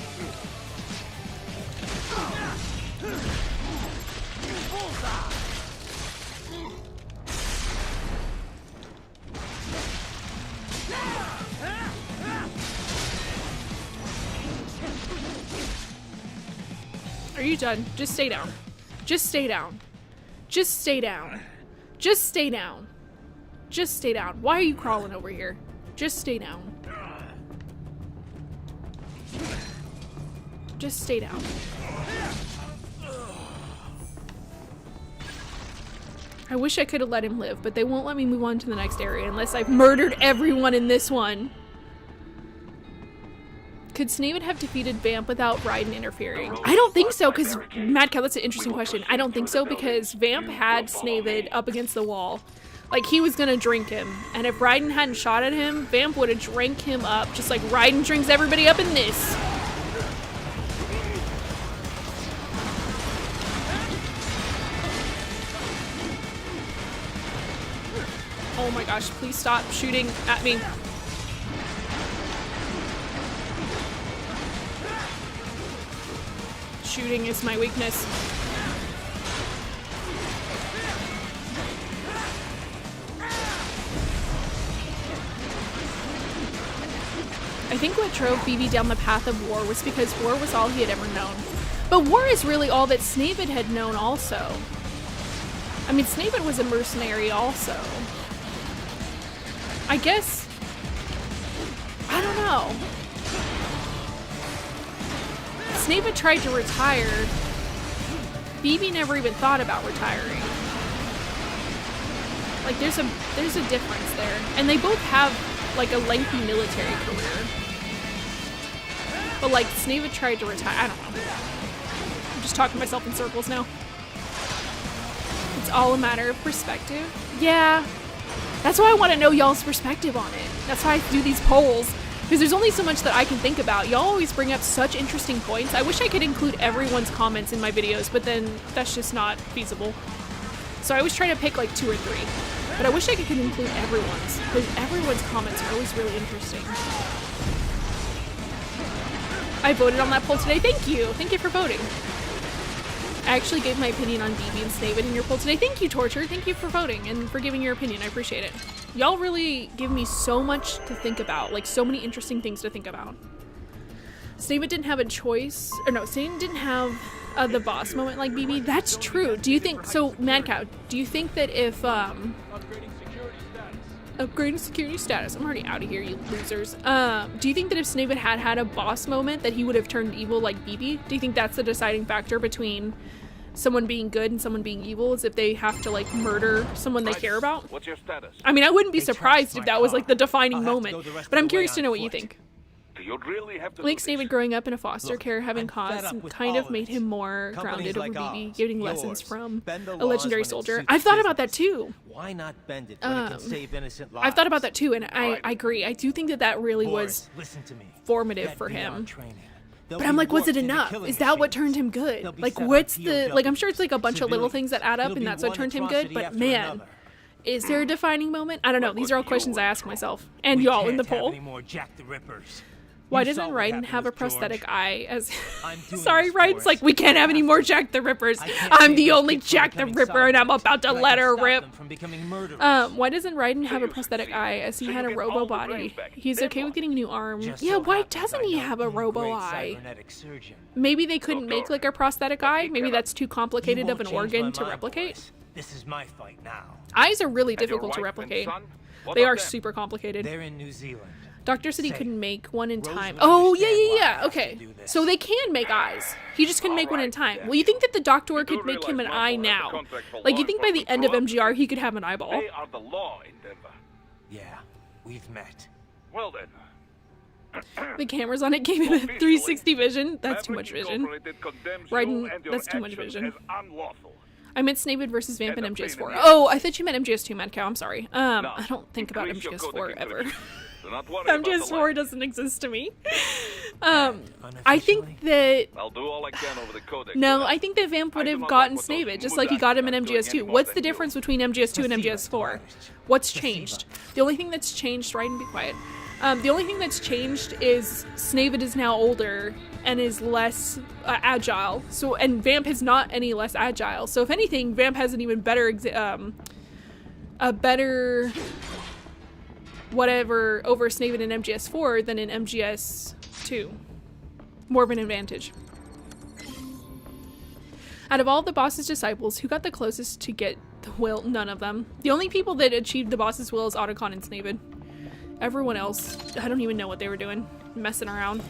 Are you done? Just stay down. Just stay down. Just stay down. Just stay down. Just stay down. Why are you crawling over here? Just stay down. Just stay down. I wish I could have let him live, but they won't let me move on to the next area unless I've murdered everyone in this one. Could Snavid have defeated Vamp without Raiden interfering? I don't think so, because Mad Cow, that's an interesting question. I don't think so, because Vamp had Snavid up against the wall. Like, he was gonna drink him. And if Raiden hadn't shot at him, Vamp would have drank him up, just like Raiden drinks everybody up in this. Oh my gosh, please stop shooting at me. Shooting is my weakness. I think what drove BB down the path of war was because war was all he had ever known. But war is really all that Snavid had known also. I mean, Snavid was a mercenary also. I guess, I don't know. Snavid tried to retire. BB never even thought about retiring. Like, there's a difference there. And they both have, like, a lengthy military career. But, like, Snavid tried to retire. I don't know. I'm just talking myself in circles now. It's all a matter of perspective. Yeah. That's why I want to know y'all's perspective on it. That's why I do these polls. Because there's only so much that I can think about. Y'all always bring up such interesting points. I wish I could include everyone's comments in my videos, but then that's just not feasible. So I always try to pick like 2 or 3. But I wish I could include everyone's, because everyone's comments are always really interesting. I voted on that poll today. Thank you. Thank you for voting. I actually gave my opinion on BB and Snaven in your poll today. Thank you, Torture. Thank you for voting and for giving your opinion. I appreciate it. Y'all really give me so much to think about, like so many interesting things to think about. Snaven didn't have a choice, or no, Snaven didn't have the boss moment like BB. That's true. Do you think, so Mad Cow, do you think that if, upgrading security status, I'm already out of here, you losers. Do you think that if Snaven had had a boss moment that he would have turned evil like BB? Do you think that's the deciding factor between someone being good and someone being evil, is if they have to like murder someone they care about? What's your status? I mean, I wouldn't be surprised if that was like the defining moment, but I'm curious to know what you think. You'd really have to Link Snaven growing up in a foster care having cause kind of made him more grounded over BB, getting lessons from a legendary soldier. I've thought about that too. Why not bend it when it can save innocent lives? I've thought about that too, and I agree. I do think that that really was formative for him. But I'm like, was it enough? Is that what turned him good? Like, what's the, like, I'm sure it's like a bunch of little things that add up and that's what turned him good, but man, is there a defining moment? I don't know. These are all questions I ask myself. And y'all in the poll. Why doesn't Raiden have a prosthetic eye as... Sorry, Raiden's like, we can't have any more Jack the Rippers. I'm the only Jack the Ripper and I'm about to let her rip. Why doesn't Raiden have a prosthetic eye as he had a robo body? He's okay with getting a new arm. Yeah, why doesn't he have a robo eye? Maybe they couldn't make like a prosthetic eye? Maybe that's too complicated of an organ to replicate? This is my fight now. Eyes are really difficult to replicate. They are super complicated. They're in New Zealand. Doctor said he couldn't make one in time. Oh, yeah. Okay. So they can make eyes. He just couldn't make one in time. Well, you think that the doctor could make him an eye now? Like, you think by the end of MGR he could have an eyeball? They are the law in Denver. Yeah, we've met. Well then. The cameras on it gave him a 360 vision. That's too much vision. Raiden, that's too much vision. I meant Snaven versus Vamp in MGS4. Oh, I thought you meant MGS2, Mad Cow. I'm sorry. I don't think about MGS4 ever. MGS4 doesn't exist to me. I think that... I'll do all I can over the codex. No, I think that Vamp would have gotten Snaven, just like he got him in MGS2. What's the difference between MGS2 and MGS4? What's changed? The only thing that's changed... Raiden, be quiet. The only thing that's changed is Snaven is now older and is less agile. So, and Vamp is not any less agile. So if anything, Vamp has an even better... a better... whatever over Snaven in MGS4 than in MGS2. More of an advantage. Out of all the boss's disciples, who got the closest to get the will? None of them. The only people that achieved the boss's will is Otacon and Snaven. Everyone else, I don't even know what they were doing. Messing around.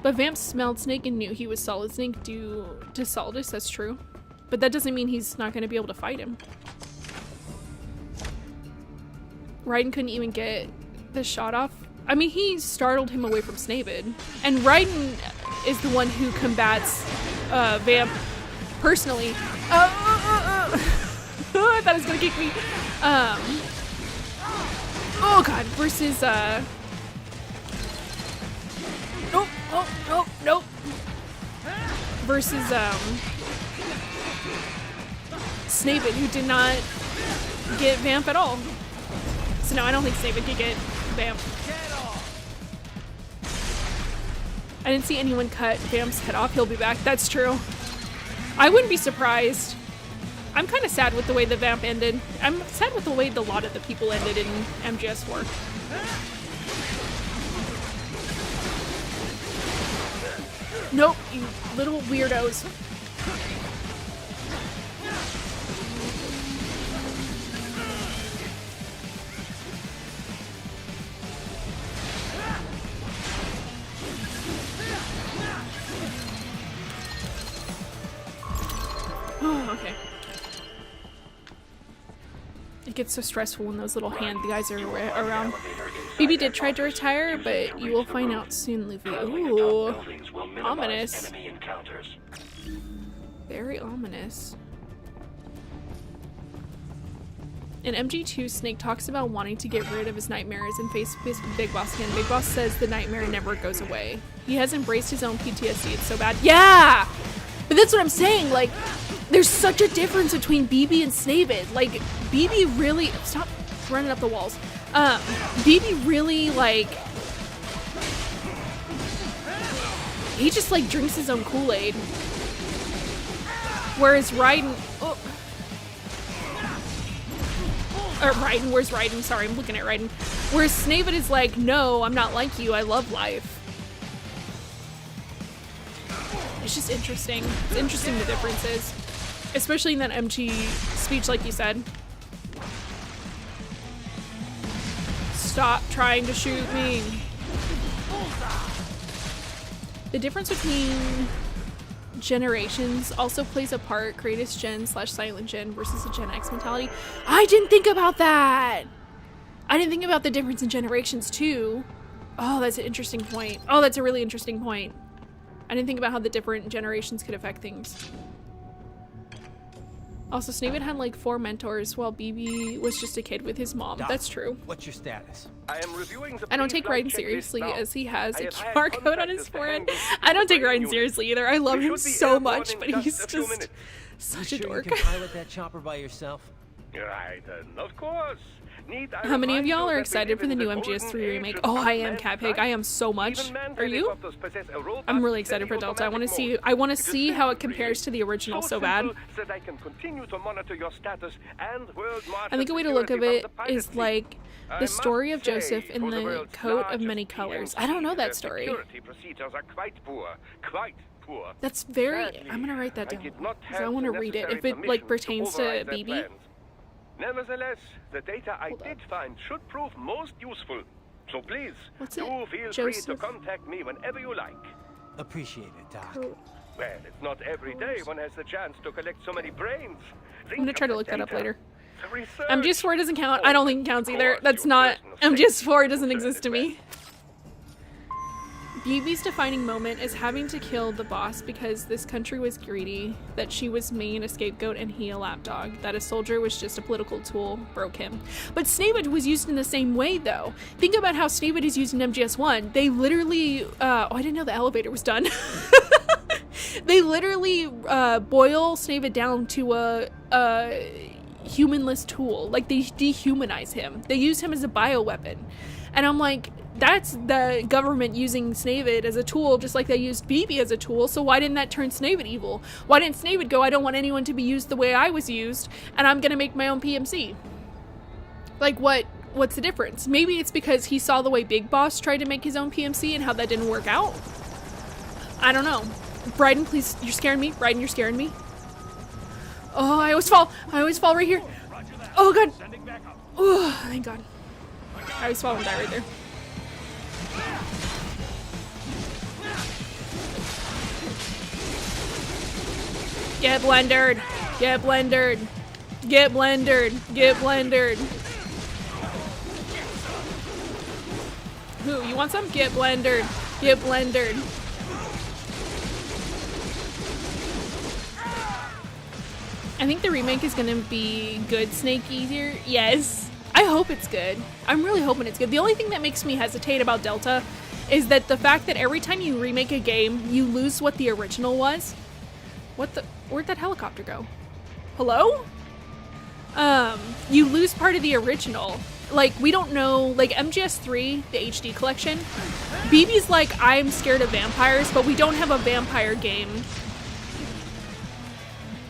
But Vamp smelled Snake and knew he was Solid Snake due to Solidus, that's true. But that doesn't mean he's not going to be able to fight him. Raiden couldn't even get the shot off. I mean, he startled him away from Snaven. And Raiden is the one who combats Vamp personally. I thought it was gonna kick me. Oh god, versus nope. Versus Snaven, who did not get Vamp at all. So no, I don't think Snaven could get Vamp. I didn't see anyone cut Vamp's head off. He'll be back. That's true. I wouldn't be surprised. I'm kind of sad with the way the Vamp ended. I'm sad with the way a lot of the people ended in MGS4. Nope, you little weirdos. Oh, okay. It gets so stressful when those little hand guys are around. BB did try to retire, but you will find out soon, Luffy. Ooh. Ominous. Very ominous. In MG2, Snake talks about wanting to get rid of his nightmares and face Big Boss again. Big Boss says the nightmare never goes away. He has embraced his own PTSD. It's so bad. Yeah! But that's what I'm saying, like, there's such a difference between BB and Snaven. Like, BB really... Stop running up the walls. BB really, like... He just like drinks his own Kool-Aid. Whereas Raiden, where's Raiden? Sorry, I'm looking at Raiden. Whereas Snavid is like, no, I'm not like you, I love life. It's just interesting. It's interesting the differences. Especially in that MG speech, like you said. Stop trying to shoot me. The difference between generations also plays a part. Greatest gen / silent gen versus a Gen X mentality. I didn't think about that. I didn't think about the difference in generations too. Oh, that's an interesting point. Oh, that's a really interesting point. I didn't think about how the different generations could affect things. Also, Snavid had like 4 mentors while BB was just a kid with his mom. Doc, that's true. What's your status? I am reviewing the I don't take pre-flight Raiden checklist seriously now. as he has I a have hired QR code on contractors his to forehead. handle I don't take the Raiden unit. seriously either. I love We him should be so airborne much, in but just he's a few just minutes. such You a sure dork. you can pilot that chopper by yourself? Raiden, of course. Need I How many of remind y'all you are that we excited live for the in new golden MGS3 age remake? of Oh, I am, mankind. Catpig. I am so much. Even manned Are you? helicopters possess a robust I'm really excited for Delta. I want to semi-automatic see. I want to mode. It is see how it simple, compares really. to the original so bad. simple that I can continue to monitor your status and world I think a way to look at it is like I the story of must say, Joseph in for the world's coat of largest many colors. PMC, I don't know their that story. security procedures are quite poor. Quite poor. That's very. Sadly, I'm gonna write that I down did not because I have want to the read it if necessary it like permission pertains to override their BB. plans. Nevertheless, the data I Hold did up. find should prove most useful. So please, What's do it? feel free to Joseph? contact me whenever you like. Appreciate it, Doc. Coat. Well, it's not every day one has the chance to collect so many brains. I'm gonna try to look that up later. Research. MGS4 doesn't count. I don't think it counts either. Of course, That's your not. personal MGS4 doesn't safety exist to concern me. BB's defining moment is having to kill the boss because this country was greedy, that she was main a scapegoat and he a lapdog, that a soldier was just a political tool, broke him. But Snavid was used in the same way though. Think about how Snavid is used in MGS1. They literally, oh, I didn't know the elevator was done. They literally boil Snavid down to a humanless tool. Like they dehumanize him. They use him as a bioweapon. And I'm like, that's the government using Snavid as a tool, just like they used BB as a tool. So why didn't that turn Snavid evil? Why didn't Snavid go, I don't want anyone to be used the way I was used, and I'm gonna make my own PMC? Like what's the difference? Maybe it's because he saw the way Big Boss tried to make his own PMC and how that didn't work out. I don't know. Raiden, please, you're scaring me. Raiden, you're scaring me. Oh, I always fall. I always fall right here. Oh god. Oh, thank god. I always fall and die right there. Get blendered. Get blendered. Get blendered. Get blendered. Who? You want some? Get blendered. Get blendered. I think the remake is gonna be good, Snake Eater. Yes. I hope it's good. I'm really hoping it's good. The only thing that makes me hesitate about Delta is that the fact that every time you remake a game, you lose what the original was. What the? Where'd that helicopter go? Hello? You lose part of the original. Like, we don't know, like MGS3, the HD collection, BB's like, I'm scared of vampires, but we don't have a vampire game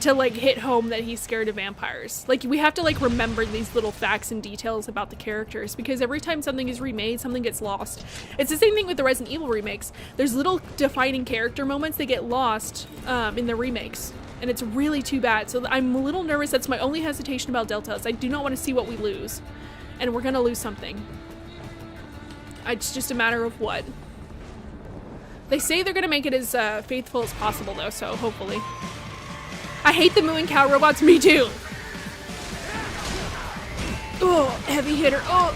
to like hit home that he's scared of vampires. Like, we have to like remember these little facts and details about the characters, because every time something is remade, something gets lost. It's the same thing with the Resident Evil remakes. There's little defining character moments that get lost in the remakes, and it's really too bad. So I'm a little nervous. That's my only hesitation about Delta, is I do not want to see what we lose, and we're gonna lose something. It's just a matter of what. They say they're gonna make it as faithful as possible though, so hopefully. I hate the mooing cow robots. Me too. Oh, heavy hitter. Oh,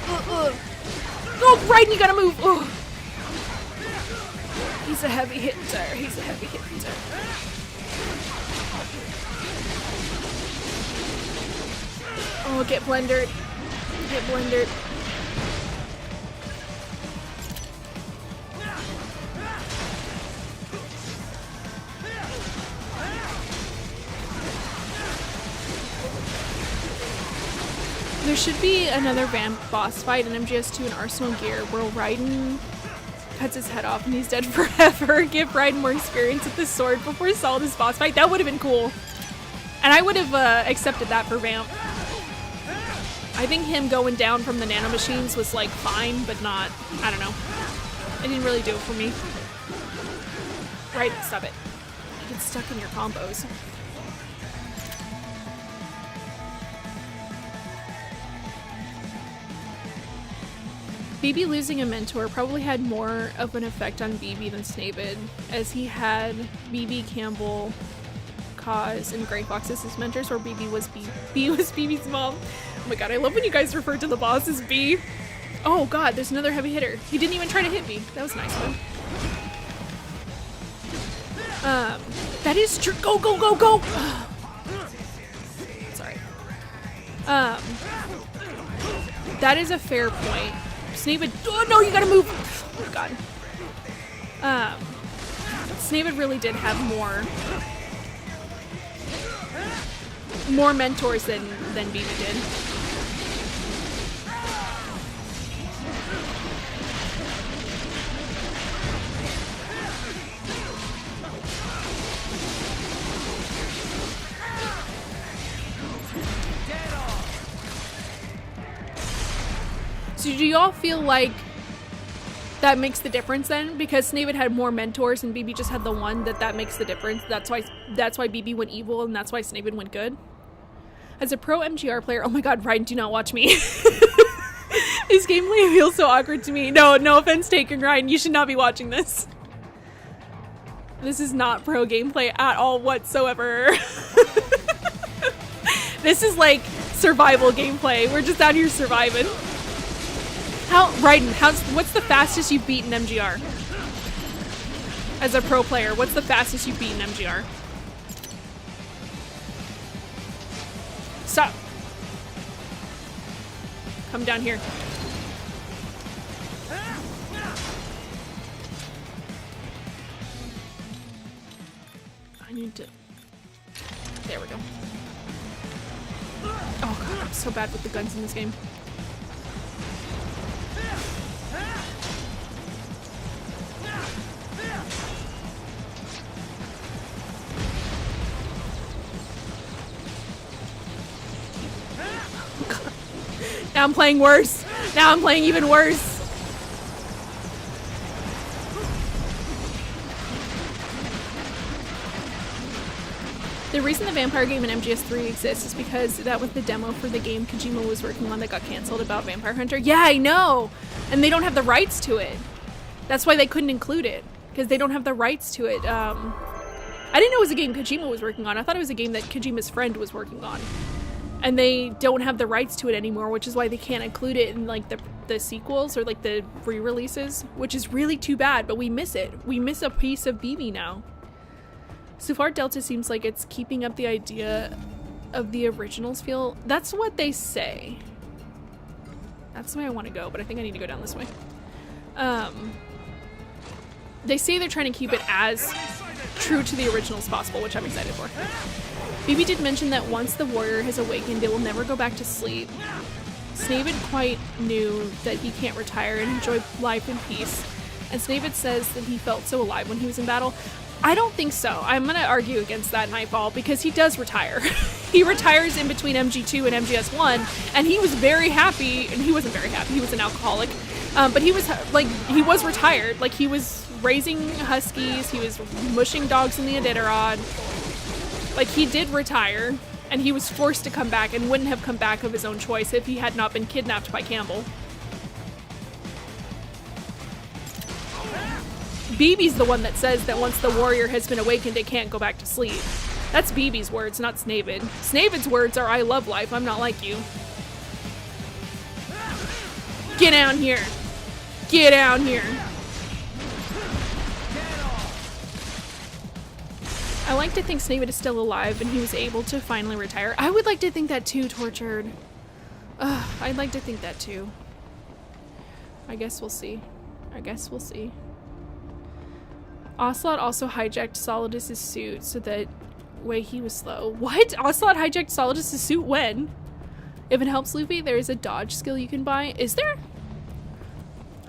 Raiden, you gotta move. Oh. He's a heavy hitter. He's a heavy hitter. Oh, get blendered. Get blendered. There should be another vamp boss fight in MGS2 and Arsenal Gear where Raiden cuts his head off and he's dead forever. Give Raiden more experience with the sword before Solidus boss fight. That would have been cool. And I would have accepted that for Vamp. I think him going down from the nanomachines was like fine, but not, I don't know. It didn't really do it for me. Raiden, stop it. You get stuck in your combos. BB losing a mentor probably had more of an effect on BB than Snavid, as he had BB, Campbell, Kaz, and Grey Fox as his mentors, where BB was BB's mom. Oh my god, I love when you guys refer to the boss as B. Oh god, there's another heavy hitter. He didn't even try to hit me. That was a nice one. That is true. Go, go, go, go! Sorry. That is a fair point. Snavid, oh no, you gotta move! Oh my god. Snavid really did have more mentors than BB did. So do y'all feel like that makes the difference then? Because Snavid had more mentors and BB just had the one, that makes the difference. That's why BB went evil and that's why Snavid went good. As a pro MGR player, oh my god, Ryan, do not watch me. His gameplay feels so awkward to me. No offense taken, Ryan, you should not be watching this. This is not pro gameplay at all whatsoever. This is like survival gameplay. We're just out here surviving. Raiden, what's the fastest you've beaten MGR? As a pro player, what's the fastest you've beaten MGR? Stop. Come down here. I need to... There we go. Oh god, I'm so bad with the guns in this game. Now I'm playing worse. Now I'm playing even worse. The reason the vampire game in MGS3 exists is because that was the demo for the game Kojima was working on that got canceled about Vampire Hunter. Yeah, I know! And they don't have the rights to it. That's why they couldn't include it. Because they don't have the rights to it. I didn't know it was a game Kojima was working on. I thought it was a game that Kojima's friend was working on. And they don't have the rights to it anymore, which is why they can't include it in like the sequels or like the re-releases, which is really too bad, but we miss it. We miss a piece of BB now. So far, Delta seems like it's keeping up the idea of the originals feel. That's what they say. That's the way I want to go, but I think I need to go down this way. They say they're trying to keep it as true to the originals possible, which I'm excited for. BB did mention that once the warrior has awakened, it will never go back to sleep. Snavid quite knew that he can't retire and enjoy life in peace. And Snavid says that he felt so alive when he was in battle. I don't think so. I'm going to argue against that, Nightfall, because he does retire. He retires in between MG2 and MGS1, and he was very happy, and he wasn't very happy, he was an alcoholic, but he was, like, he was retired. Like, he was raising huskies, he was mushing dogs in the Iditarod. Like, he did retire, and he was forced to come back and wouldn't have come back of his own choice if he had not been kidnapped by Campbell. BB's the one that says that once the warrior has been awakened, it can't go back to sleep. That's BB's words, not Snavid. Snavid's words are, I love life, I'm not like you. Get down here. Get down here. I like to think Snavid is still alive and he was able to finally retire. I would like to think that too, Tortured. I'd like to think that too. I guess we'll see. I guess we'll see. Ocelot also hijacked Solidus' suit so that way he was slow. What? Ocelot hijacked Solidus' suit when? If it helps Luffy, there is a dodge skill you can buy. Is there?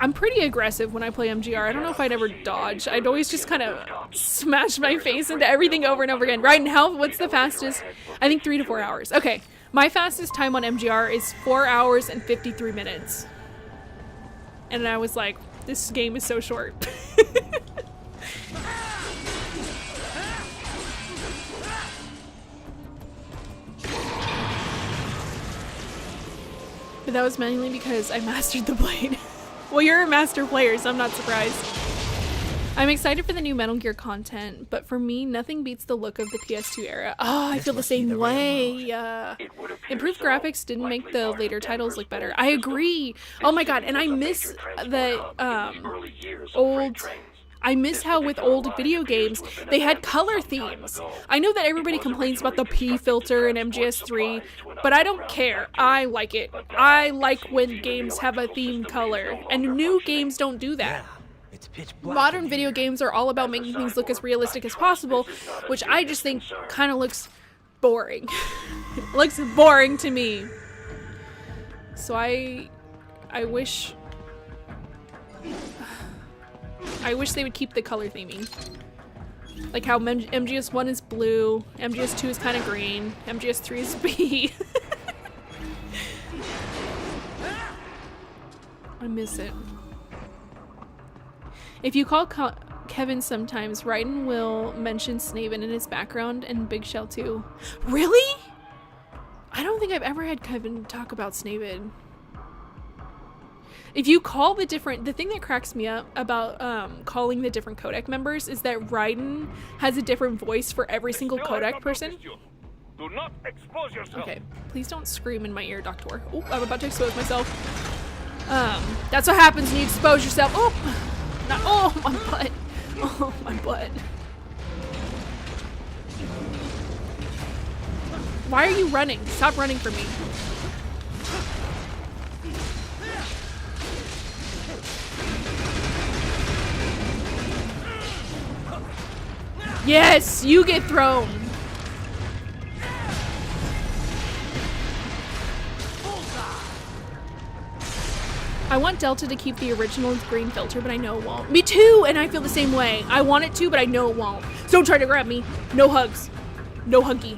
I'm pretty aggressive when I play MGR. I don't know if I'd ever dodge. I'd always just kind of smash my face into everything over and over again. Right, and how, what's the fastest? I think 3 to 4 hours. Okay, my fastest time on MGR is 4 hours and 53 minutes. And I was like, this game is so short. But that was mainly because I mastered the blade. Well, you're a master player, so I'm not surprised. I'm excited for the new Metal Gear content, but for me, nothing beats the look of the PS2 era. Oh, I feel the same way. Improved graphics didn't make the later titles look better. I agree. Oh my god, and I miss the old... I miss how with old video games, they had color themes. I know that everybody complains about the P filter in MGS3, but I don't care. I like it. I like when games have a theme color, and new games don't do that. It's pitch black. Modern video games are all about making things look as realistic as possible, which I just think kind of looks boring. It looks boring to me. So I wish they would keep the color theming. Like how MGS1 is blue, MGS2 is kind of green, MGS3 is B. I miss it. If you call Kevin sometimes, Raiden will mention Snaven in his background and Big Shell too. Really? I don't think I've ever had Kevin talk about Snaven. If you call the thing that cracks me up about calling the different codec members is that Raiden has a different voice for every single codec person. Do not expose yourself. Okay, please don't scream in my ear, Doctor. Oh, I'm about to expose myself. That's what happens when you expose yourself. Oh, oh, my butt. Oh, my butt. Why are you running? Stop running from me. Yes, you get thrown. I want Delta to keep the original green filter, but I know it won't. Me too, and I feel the same way. I want it to, but I know it won't. So don't try to grab me. No hugs. No huggy.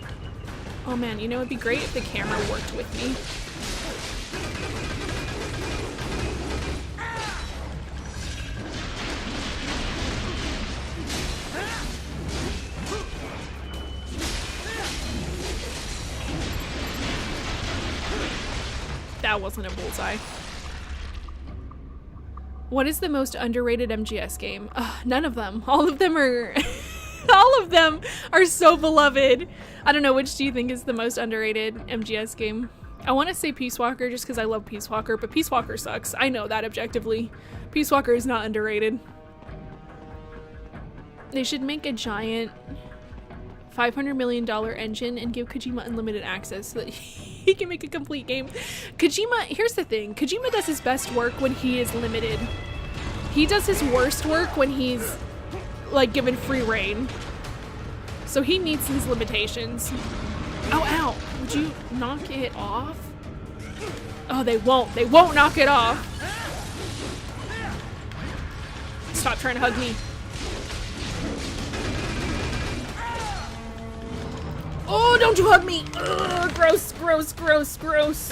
Oh man, you know it'd be great if the camera worked with me. That wasn't a bullseye. What is the most underrated MGS game? None of them. All of them are all of them are so beloved. I don't know, which do you think is the most underrated MGS game? I want to say Peace Walker just because I love Peace Walker, but Peace Walker sucks. I know that objectively. Peace Walker is not underrated. They should make a giant $500 million engine and give Kojima unlimited access so that he can make a complete game. Kojima, here's the thing. Kojima does his best work when he is limited. He does his worst work when he's like given free reign. So he needs his limitations. Oh, ow. Would you knock it off? Oh, they won't. They won't knock it off. Stop trying to hug me. Oh, don't you hug me! Ugh, gross, gross, gross, gross.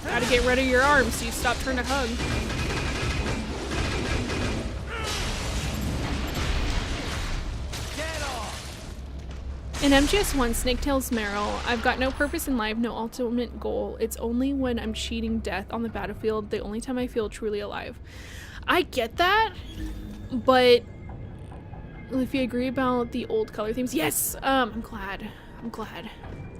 Gotta get rid of your arms so you stop trying to hug. In MGS1, Snaketail's Meryl, I've got no purpose in life, no ultimate goal. It's only when I'm cheating death on the battlefield, the only time I feel truly alive. I get that, but if you agree about the old color themes, yes, I'm glad. I'm glad.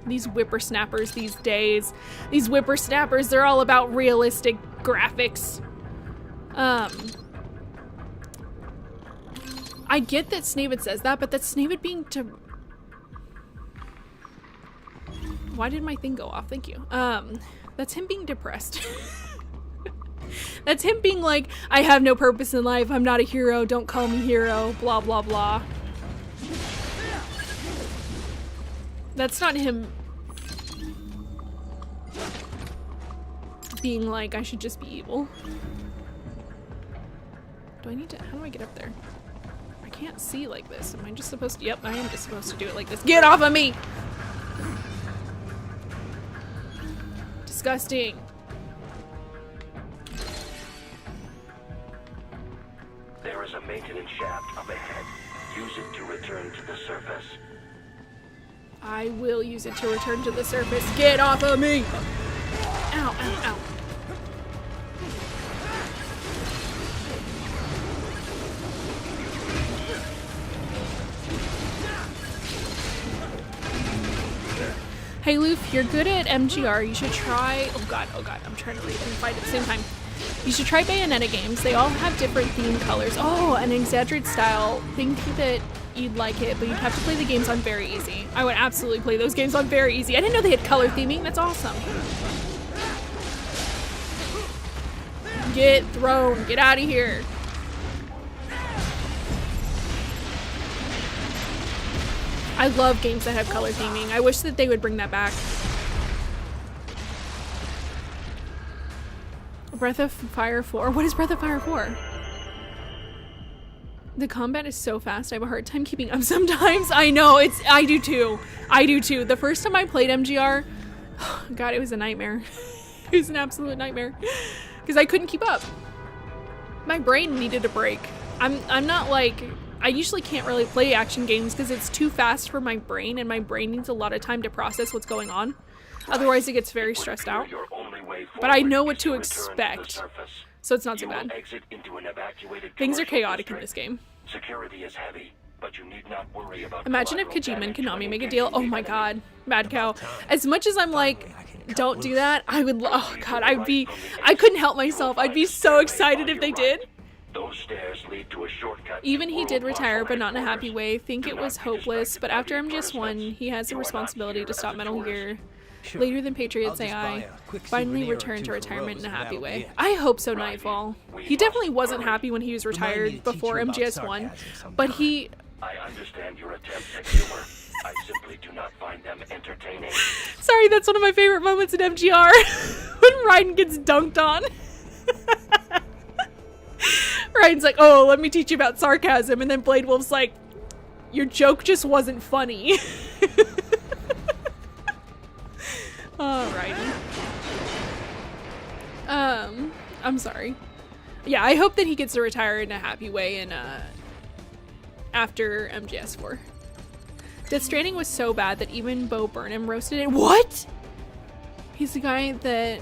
These whippersnappers these days, these whippersnappers, they're all about realistic graphics. I get that Snavid says that, but that's Snavid being Why did my thing go off? Thank you. That's him being depressed. That's him being like, I have no purpose in life, I'm not a hero, don't call me hero, blah, blah, blah. That's not him being like, I should just be evil. Do I need to, how do I get up there? I can't see like this. Am I just supposed to, yep, I am just supposed to do it like this. Get off of me! Disgusting. There is a maintenance shaft up ahead. Use it to return to the surface. I will use it to return to the surface. Get off of me! Ow, ow, ow. Hey Loof, you're good at MGR. You should try, oh god, I'm trying to read and fight at the same time. You should try Bayonetta games. They all have different theme colors. Oh, an exaggerated style. Think that you'd like it, but you'd have to play the games on very easy. I would absolutely play those games on very easy. I didn't know they had color theming. That's awesome. Get thrown. Get out of here. I love games that have color theming. I wish that they would bring that back. Breath of Fire 4? What is Breath of Fire 4? The combat is so fast, I have a hard time keeping up sometimes. I know, I do too. I do too. The first time I played MGR, oh god, it was a nightmare. It was an absolute nightmare. Because I couldn't keep up. My brain needed a break. I'm not like, I usually can't really play action games because it's too fast for my brain, and my brain needs a lot of time to process what's going on. Otherwise it gets very stressed out. But I know what to expect, so it's not so bad. Things are chaotic in this game. Security is heavy, but you need not worry about. Imagine if Kojima and Konami make a deal. Oh my god, Mad Cow. As much as I'm like, don't do that, I would, oh god, I couldn't help myself. I'd be so excited if they did. Those stairs lead to a shortcut. Even he did retire, but not in a happy way. Think it was hopeless, but after MGS 1, he has the responsibility to stop Metal Gear. Later than Patriots AI, finally returned to retirement in a happy way. I hope so, Nightfall. He definitely wasn't happy when he was retired before MGS 1, but he... I understand your attempts at humor. I simply do not find them entertaining. Sorry, that's one of my favorite moments in MGR. When Raiden gets dunked on. Raiden's like, oh, let me teach you about sarcasm, and then Blade Wolf's like, your joke just wasn't funny. Alrighty. I'm sorry. Yeah, I hope that he gets to retire in a happy way and after MGS 4. Death Stranding was so bad that even Bo Burnham roasted it. What? He's the guy that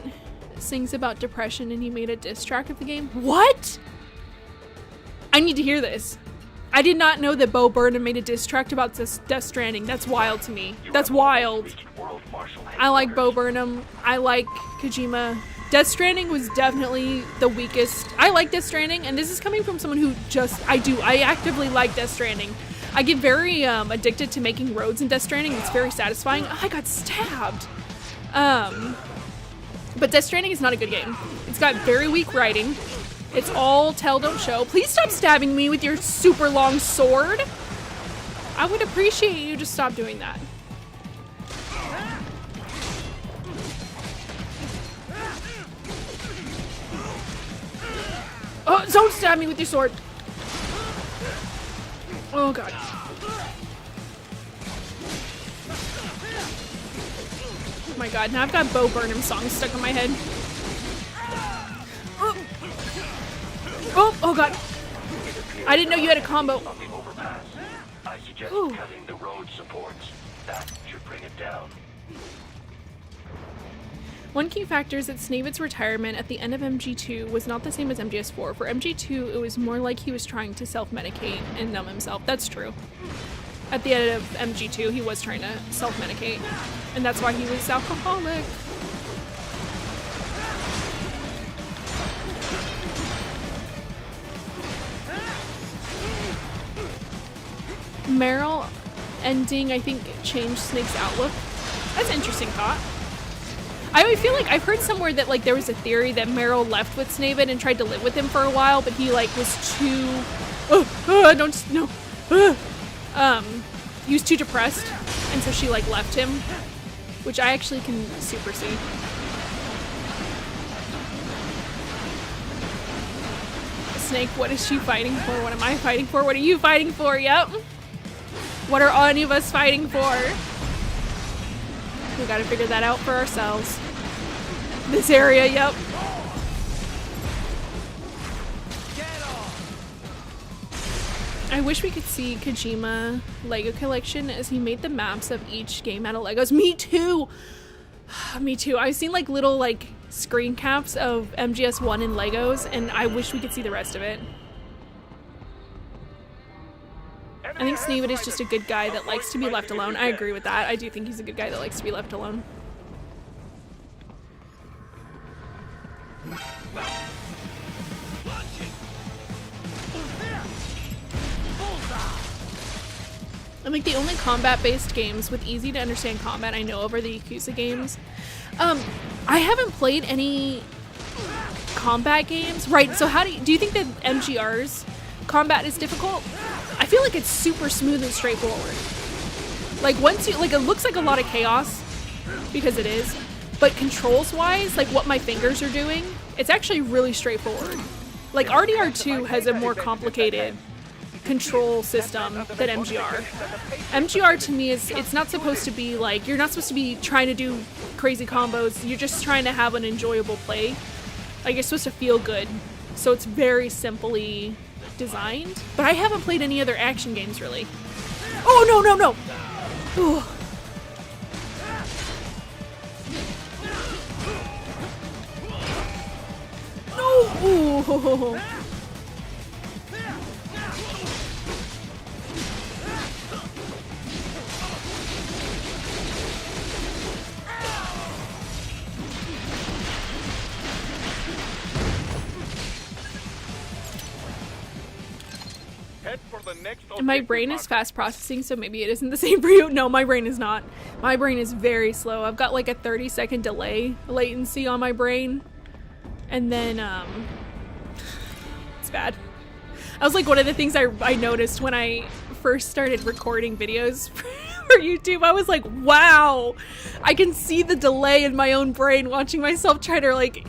sings about depression and he made a diss track of the game. What? I need to hear this. I did not know that Bo Burnham made a diss track about Death Stranding. That's wild to me. That's wild. I like Bo Burnham. I like Kojima. Death Stranding was definitely the weakest. I like Death Stranding, and this is coming from someone who I actively like Death Stranding. I get very addicted to making roads in Death Stranding. It's very satisfying. Oh, I got stabbed. But Death Stranding is not a good game. It's got very weak writing. It's all tell, don't show. Please stop stabbing me with your super long sword. I would appreciate you to stop doing that. Oh, don't stab me with your sword. Oh god. Oh my god, now I've got Bo Burnham songs stuck in my head. Oh god. I didn't know you had a combo. I suggest cutting the road supports. That should bring it down. One key factor is that Snavid's retirement at the end of MG2 was not the same as MGS4. For MG2, it was more like he was trying to self-medicate and numb himself. That's true. At the end of MG2, he was trying to self-medicate, and that's why he was alcoholic. Meryl ending, I think, changed Snake's outlook. That's an interesting thought. I feel like I've heard somewhere that like there was a theory that Meryl left with Snavid and tried to live with him for a while, but he like was too he was too depressed And so she like left him, which I actually can super see. Snake, what is she fighting for? What am I fighting for? What are you fighting for? Yep. What are any of us fighting for? We gotta figure that out for ourselves. This area, yep. I wish we could see Kojima Lego collection as he made the maps of each game out of Legos. Me too! Me too. I've seen like little like screen caps of MGS1 in Legos, and I wish we could see the rest of it. I think Sneebit is just a good guy that likes to be left alone. I agree with that. I do think he's a good guy that likes to be left alone. I think the only combat-based games with easy to understand combat I know of are the Yakuza games. I haven't played any combat games. Right, so how do you think that MGR's combat is difficult? I feel like it's super smooth and straightforward. Like once you, like it looks like a lot of chaos, because it is, but controls-wise, like what my fingers are doing, it's actually really straightforward. Like RDR2 has a more complicated control system than MGR. MGR to me is, it's not supposed to be like, you're not supposed to be trying to do crazy combos, you're just trying to have an enjoyable play. Like you're supposed to feel good. So it's very simply designed. But I haven't played any other action games really. Oh no, no, no! Ooh. No! Ooh. My brain is fast processing, so maybe it isn't the same for you. No, my brain is not. My brain is very slow. I've got like a 30-second delay latency on my brain. And then, it's bad. I was like, one of the things I noticed when I first started recording videos for YouTube, I was like, wow, I can see the delay in my own brain watching myself try to like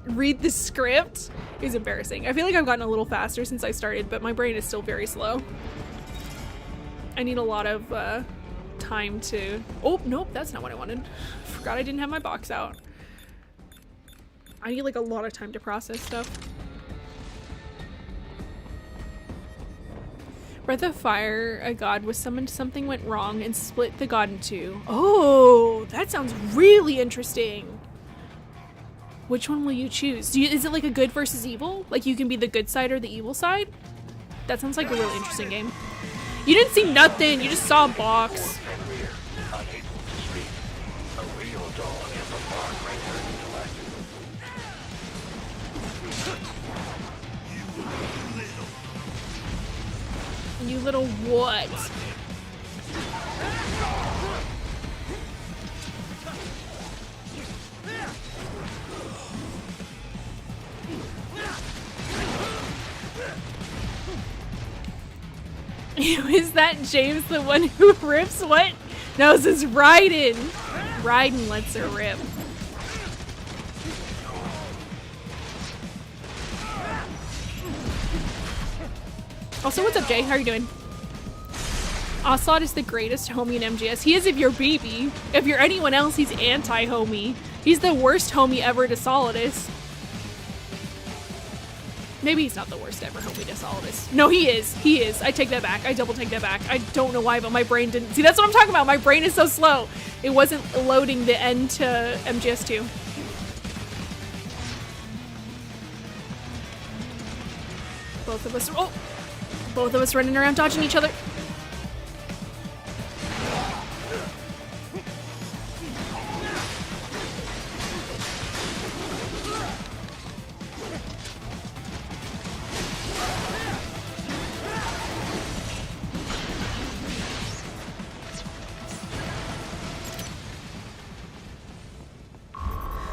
read the script. Is embarrassing. I feel like I've gotten a little faster since I started, but my brain is still very slow. I need a lot of time to... Oh, nope, that's not what I wanted. Forgot I didn't have my box out. I need like a lot of time to process stuff. Breath of Fire, a god was summoned, something went wrong and split the god in two. Oh, that sounds really interesting. Which one will you choose? Is it like a good versus evil? Like you can be the good side or the evil side? That sounds like a really interesting game. You didn't see nothing, you just saw a box. You little what? Is that James the one who rips? What? No, this is Raiden. Raiden lets her rip. Also, what's up, Jay? How are you doing? Ocelot is the greatest homie in MGS. He is if you're BB. If you're anyone else, he's anti-homie. He's the worst homie ever to Solidus. Maybe he's not the worst ever homie to Solidus. No, he is. He is. I take that back. I double take that back. I don't know why, but my brain didn't... See, that's what I'm talking about. My brain is so slow. It wasn't loading the end to MGS2. Both of us... Oh! Both of us running around dodging each other.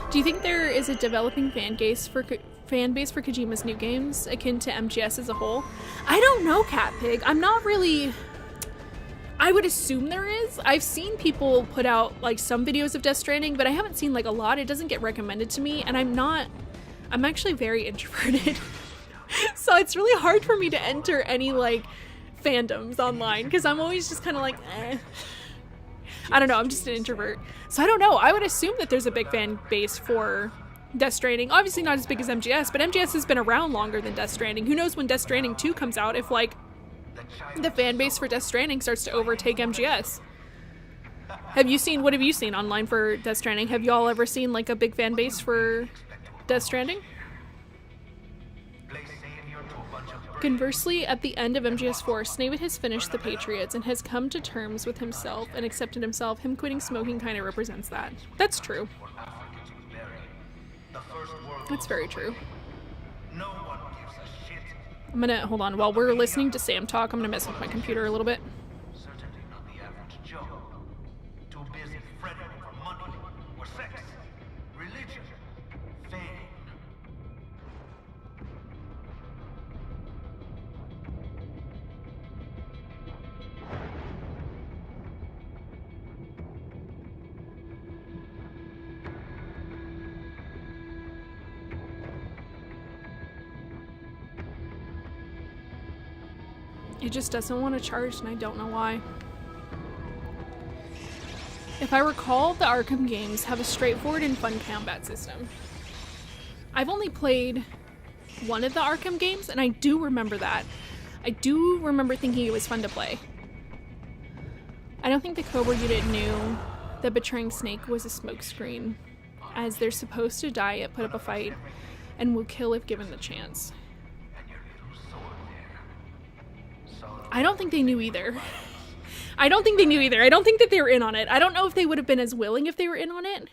Do you think there is a developing fan base for Kojima's new games akin to MGS as a whole? I don't know, Cat Pig. I'm not really I would assume there is. I've seen people put out like some videos of Death Stranding, but I haven't seen like a lot. It doesn't get recommended to me, and I'm actually very introverted. So it's really hard for me to enter any like fandoms online because I'm always just kind of like, eh. I don't know, I'm just an introvert. So I don't know. I would assume that there's a big fan base for Death Stranding. Obviously not as big as MGS, but MGS has been around longer than Death Stranding. Who knows when Death Stranding 2 comes out if like the fan base for Death Stranding starts to overtake MGS. What have you seen online for Death Stranding? Have y'all ever seen like a big fan base for Death Stranding? Conversely, at the end of MGS4, Snavit has finished the Patriots and has come to terms with himself and accepted himself. Him quitting smoking kind of represents that. That's true. That's very true. I'm gonna, hold on, while we're listening to Sam talk, I'm gonna mess with my computer a little bit. It just doesn't want to charge, and I don't know why. If I recall, the Arkham games have a straightforward and fun combat system. I've only played one of the Arkham games, and I do remember that. I do remember thinking it was fun to play. I don't think the Cobra unit knew that betraying Snake was a smokescreen, as they're supposed to die yet put up a fight, and will kill if given the chance. I don't think they knew either. I don't think that they were in on it. I don't know if they would have been as willing if they were in on it.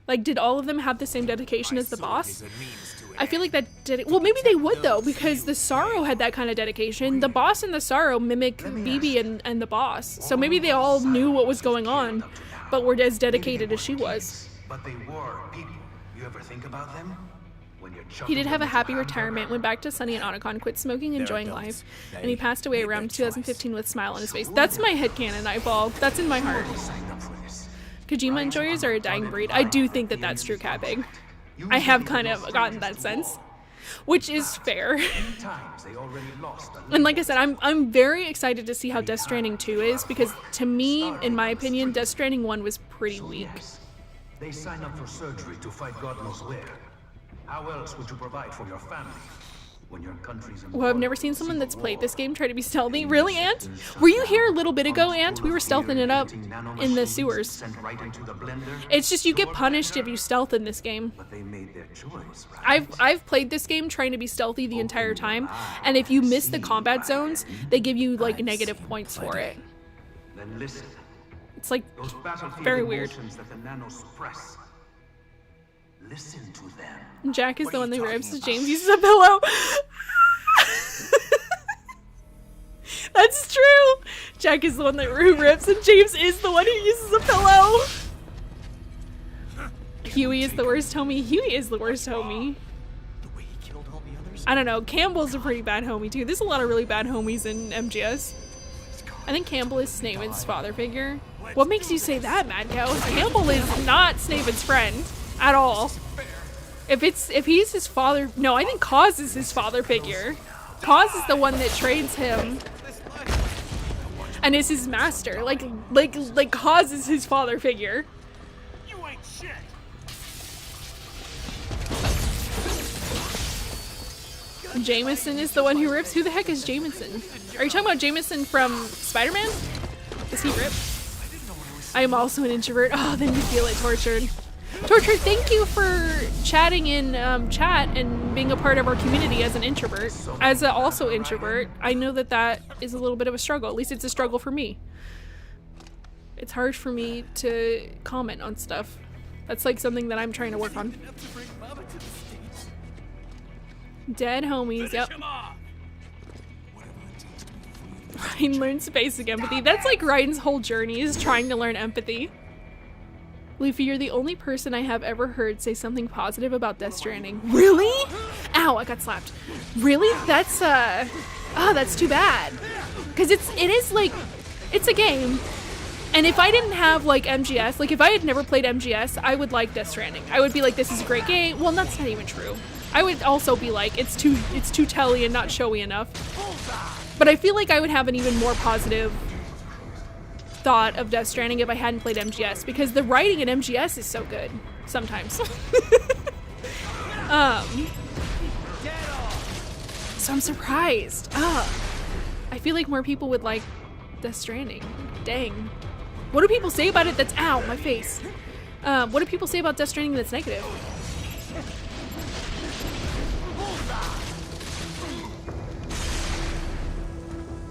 Like, did all of them have the same dedication as the boss? I feel like that did it. Well, maybe they would, though, because the Sorrow had that kind of dedication. The boss and the Sorrow mimic BB and the boss. So maybe they all knew what was going on, but were as dedicated as she was. But they were people. You ever think about them? He did have a happy retirement, went back to Sunny and Otacon, quit smoking, enjoying life, and he passed away around 2015 with a smile on his face. That's my headcanon, Eyeball. That's in my heart. Kojima enjoyers are a dying breed. I do think that that's true capping. I have kind of gotten that sense, which is fair. And like I said, I'm very excited to see how Death Stranding 2 is, because to me, in my opinion, Death Stranding 1 was pretty weak. They sign up for surgery to fight God knows where. How else would you provide for your family when your country's in? Well, I've never seen someone that's played this game try to be stealthy. Really, Ant? Were you here a little bit ago, Ant? We were stealthing it up in the sewers. It's just you get punished if you stealth in this game. But they made their choice, right? I've played this game trying to be stealthy the entire time, and if you miss the combat zones, they give you like negative points for it. Then listen. It's like very weird. That the nanos suppress. Listen to them. Jack is the one that rips. James uses a pillow. That's true. Jack is the one that rips, and James is the one who uses a pillow. Huey is the worst homie. Huey is the worst homie. I don't know. Campbell's a pretty bad homie too. There's a lot of really bad homies in MGS. I think Campbell is Snaven's father figure. What makes you say that, Mad Cow? Campbell is not Snaven's friend. At all. If he's his father, no, I think Cause is his father figure. Cause is the one that trains him and is his master. Like Cause is his father figure. You ain't shit. Jameson is the one who rips. Who the heck is Jameson? Are you talking about Jameson from Spider-Man? Does he rip? I am also an introvert. Oh, then you feel it, Tortured. Tortured, thank you for chatting in chat and being a part of our community as an introvert. As an also introvert, I know that that is a little bit of a struggle. At least it's a struggle for me. It's hard for me to comment on stuff. That's like something that I'm trying to work on. Dead homies, yep. Ryan learns basic empathy. That's like Ryan's whole journey, is trying to learn empathy. Luffy, you're the only person I have ever heard say something positive about Death Stranding. Really? Ow, I got slapped. Really? That's that's too bad. Cause it is like, It's a game. And if I didn't have like MGS, like if I had never played MGS, I would like Death Stranding. I would be like, this is a great game. Well, that's not even true. I would also be like, it's too telly and not showy enough. But I feel like I would have an even more positive thought of Death Stranding if I hadn't played MGS, because the writing in MGS is so good sometimes. So I'm surprised. I feel like more people would like Death Stranding. Dang. What do people say about it that's, ow, my face. What do people say about Death Stranding that's negative?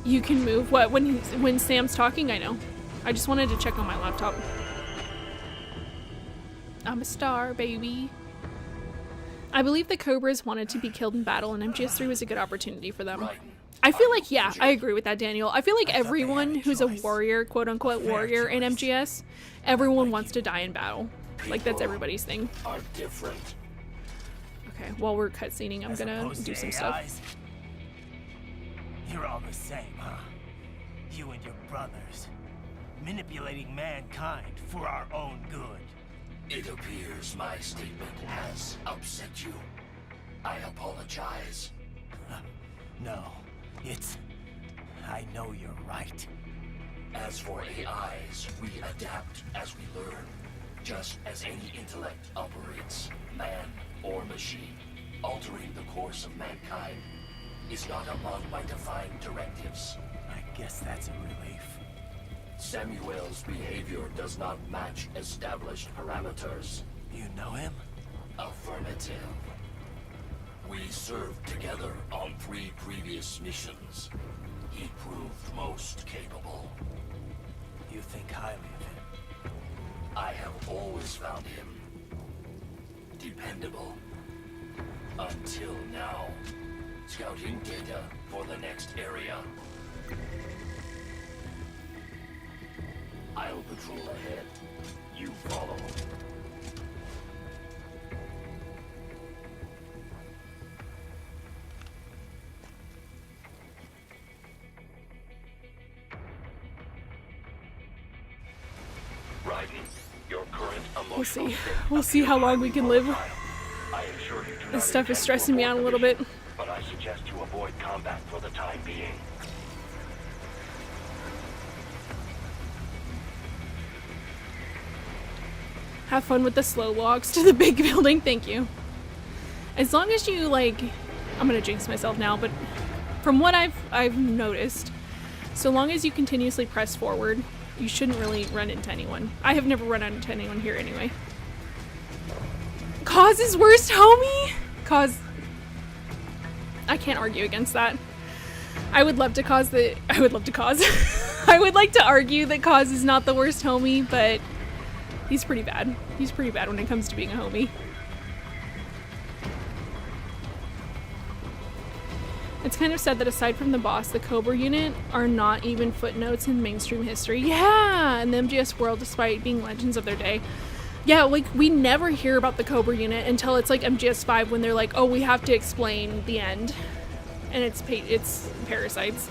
You can move what when Sam's talking? I know. I just wanted to check on my laptop. I'm a star, baby. I believe the Cobras wanted to be killed in battle, and MGS3 was a good opportunity for them. I feel like, yeah, I agree with that, Daniel. I feel like everyone who's a warrior, quote-unquote warrior in MGS, everyone wants to die in battle. Like, that's everybody's thing. Okay, while we're cutscening, I'm gonna do some stuff. You're all the same, huh? You and your brothers. Manipulating mankind for our own good. It appears my statement has upset you. I apologize. No, I know you're right. As for AIs, we adapt as we learn. Just as any intellect operates, man or machine, altering the course of mankind is not among my defined directives. I guess that's a relief. Samuel's behavior does not match established parameters. You know him? Affirmative. We served together on 3 previous missions. He proved most capable. You think highly of him? I have always found him dependable. Until now. Scouting data for the next area. I'll patrol ahead. You follow. Raiden, your current emotional We'll see how long we can live. I am sure you do not This stuff is intend stressing to me out a little bit. but I suggest you avoid combat for the time being. Have fun with the slow walks to the big building, thank you. As long as you, like, I'm gonna jinx myself now, but from what I've noticed, so long as you continuously press forward, you shouldn't really run into anyone. I have never run into anyone here anyway. Cause's worst homie? Cause, I can't argue against that. I would like to argue that Cause is not the worst homie, but he's pretty bad. He's pretty bad when it comes to being a homie. It's kind of sad that aside from the boss, the Cobra unit are not even footnotes in mainstream history. Yeah, in the MGS world, despite being legends of their day. Yeah, like, we never hear about the Cobra unit until it's like MGS 5 when they're like, oh, we have to explain the end. And it's parasites.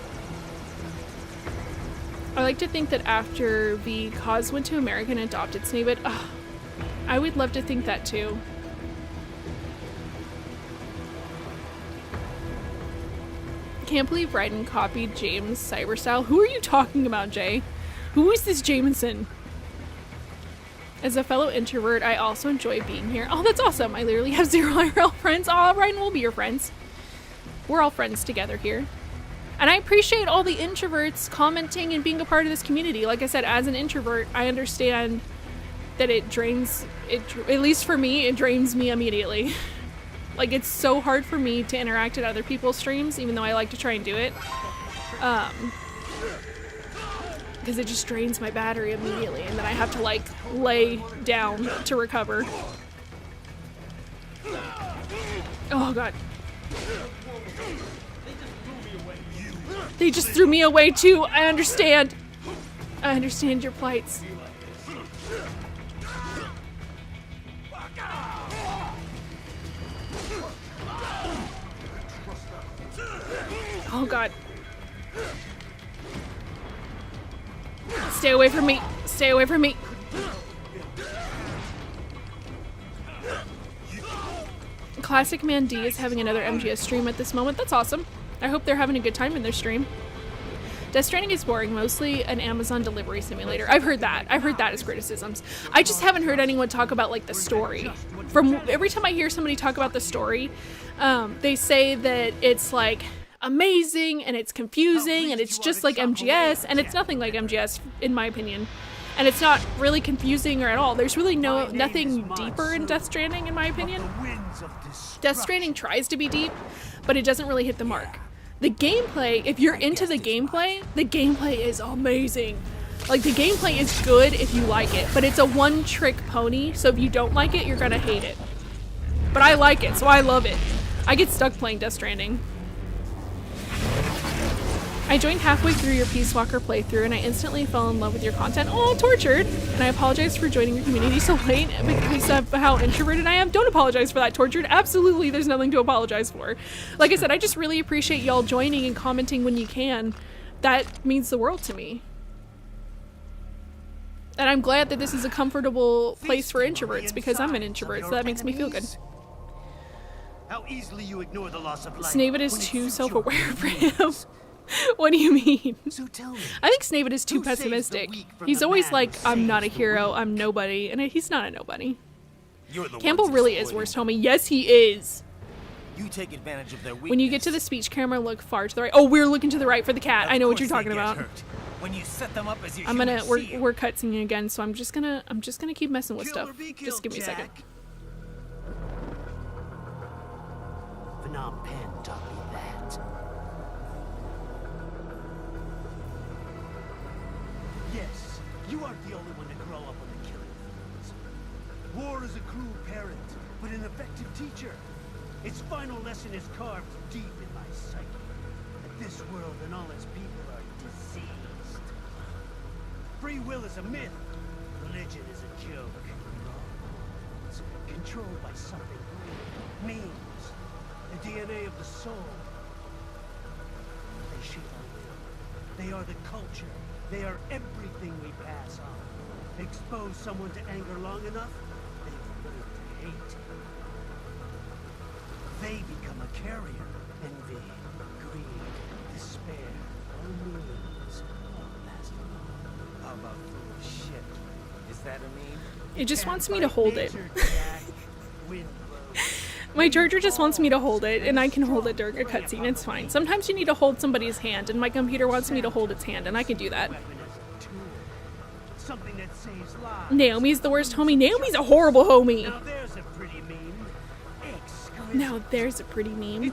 I like to think that after the Cause went to America and adopted Snavit, I would love to think that too. Can't believe Raiden copied James' cyber style. Who are you talking about, Jay? Who is this Jameson? As a fellow introvert, I also enjoy being here. Oh, that's awesome. I literally have 0 IRL friends. Oh, Raiden will be your friends. We're all friends together here. And I appreciate all the introverts commenting and being a part of this community. Like I said, as an introvert, I understand that it drains, at least for me, it drains me immediately. Like, it's so hard for me to interact at other people's streams, even though I like to try and do it. Because it just drains my battery immediately, and then I have to, like, lay down to recover. Oh, God. They just threw me away, too. I understand. I understand your plights. Oh, God. Stay away from me. Stay away from me. Classic Man D is having another MGS stream at this moment. That's awesome. I hope they're having a good time in their stream. Death Stranding is boring, mostly an Amazon delivery simulator. I've heard that. I've heard that as criticisms. I just haven't heard anyone talk about like the story. From every time I hear somebody talk about the story, they say that it's like amazing and it's confusing and it's just like MGS, and it's nothing like MGS in my opinion. And it's not really confusing or at all. There's really nothing deeper in Death Stranding in my opinion. Death Stranding tries to be deep, but it doesn't really hit the mark. The gameplay, if you're into the gameplay is amazing. Like, the gameplay is good if you like it, but it's a one-trick pony, so if you don't like it, you're gonna hate it. But I like it, so I love it. I get stuck playing Death Stranding. I joined halfway through your Peace Walker playthrough and I instantly fell in love with your content. Oh, Tortured! And I apologize for joining your community so late because of how introverted I am. Don't apologize for that, Tortured. Absolutely, there's nothing to apologize for. Like I said, I just really appreciate y'all joining and commenting when you can. That means the world to me. And I'm glad that this is a comfortable place for introverts because I'm an introvert, so that makes me feel good. How easily you ignore the loss of life. Snavid is too self-aware for him. What do you mean? So tell me, I think Snavid is too pessimistic. He's always like, I'm not a hero, I'm nobody, and he's not a nobody. Campbell really is worst homie. Yes, he is. You take advantage of their weakness. When you get to the speech camera, look far to the right. Oh, we're looking to the right for the cat. I know what you're talking about. When you set them up as your we're cutscening again, so I'm just gonna keep messing with stuff. Just give me a second. Phnom Penh taught me that. Yes, you aren't the only one to grow up on the killing fields. War is a cruel parent, but an effective teacher. Its final lesson is carved deep in my psyche. That this world and all its people are diseased. Free will is a myth. Religion is a joke. It's controlled by something great. Memes. The DNA of the soul. They shape our will. They are the culture. They are everything we pass on. Expose someone to anger long enough, they will learn to hate. They become a carrier. Envy, greed, despair, all memes. All last long. How about foolish shit? Is that a meme? It just wants me to hold it. My charger just wants me to hold it, and I can hold it during a cutscene. It's fine. Sometimes you need to hold somebody's hand, and my computer wants me to hold its hand, and I can do that. Naomi's the worst homie. Naomi's a horrible homie. Now there's a pretty meme. Now there's a pretty meme.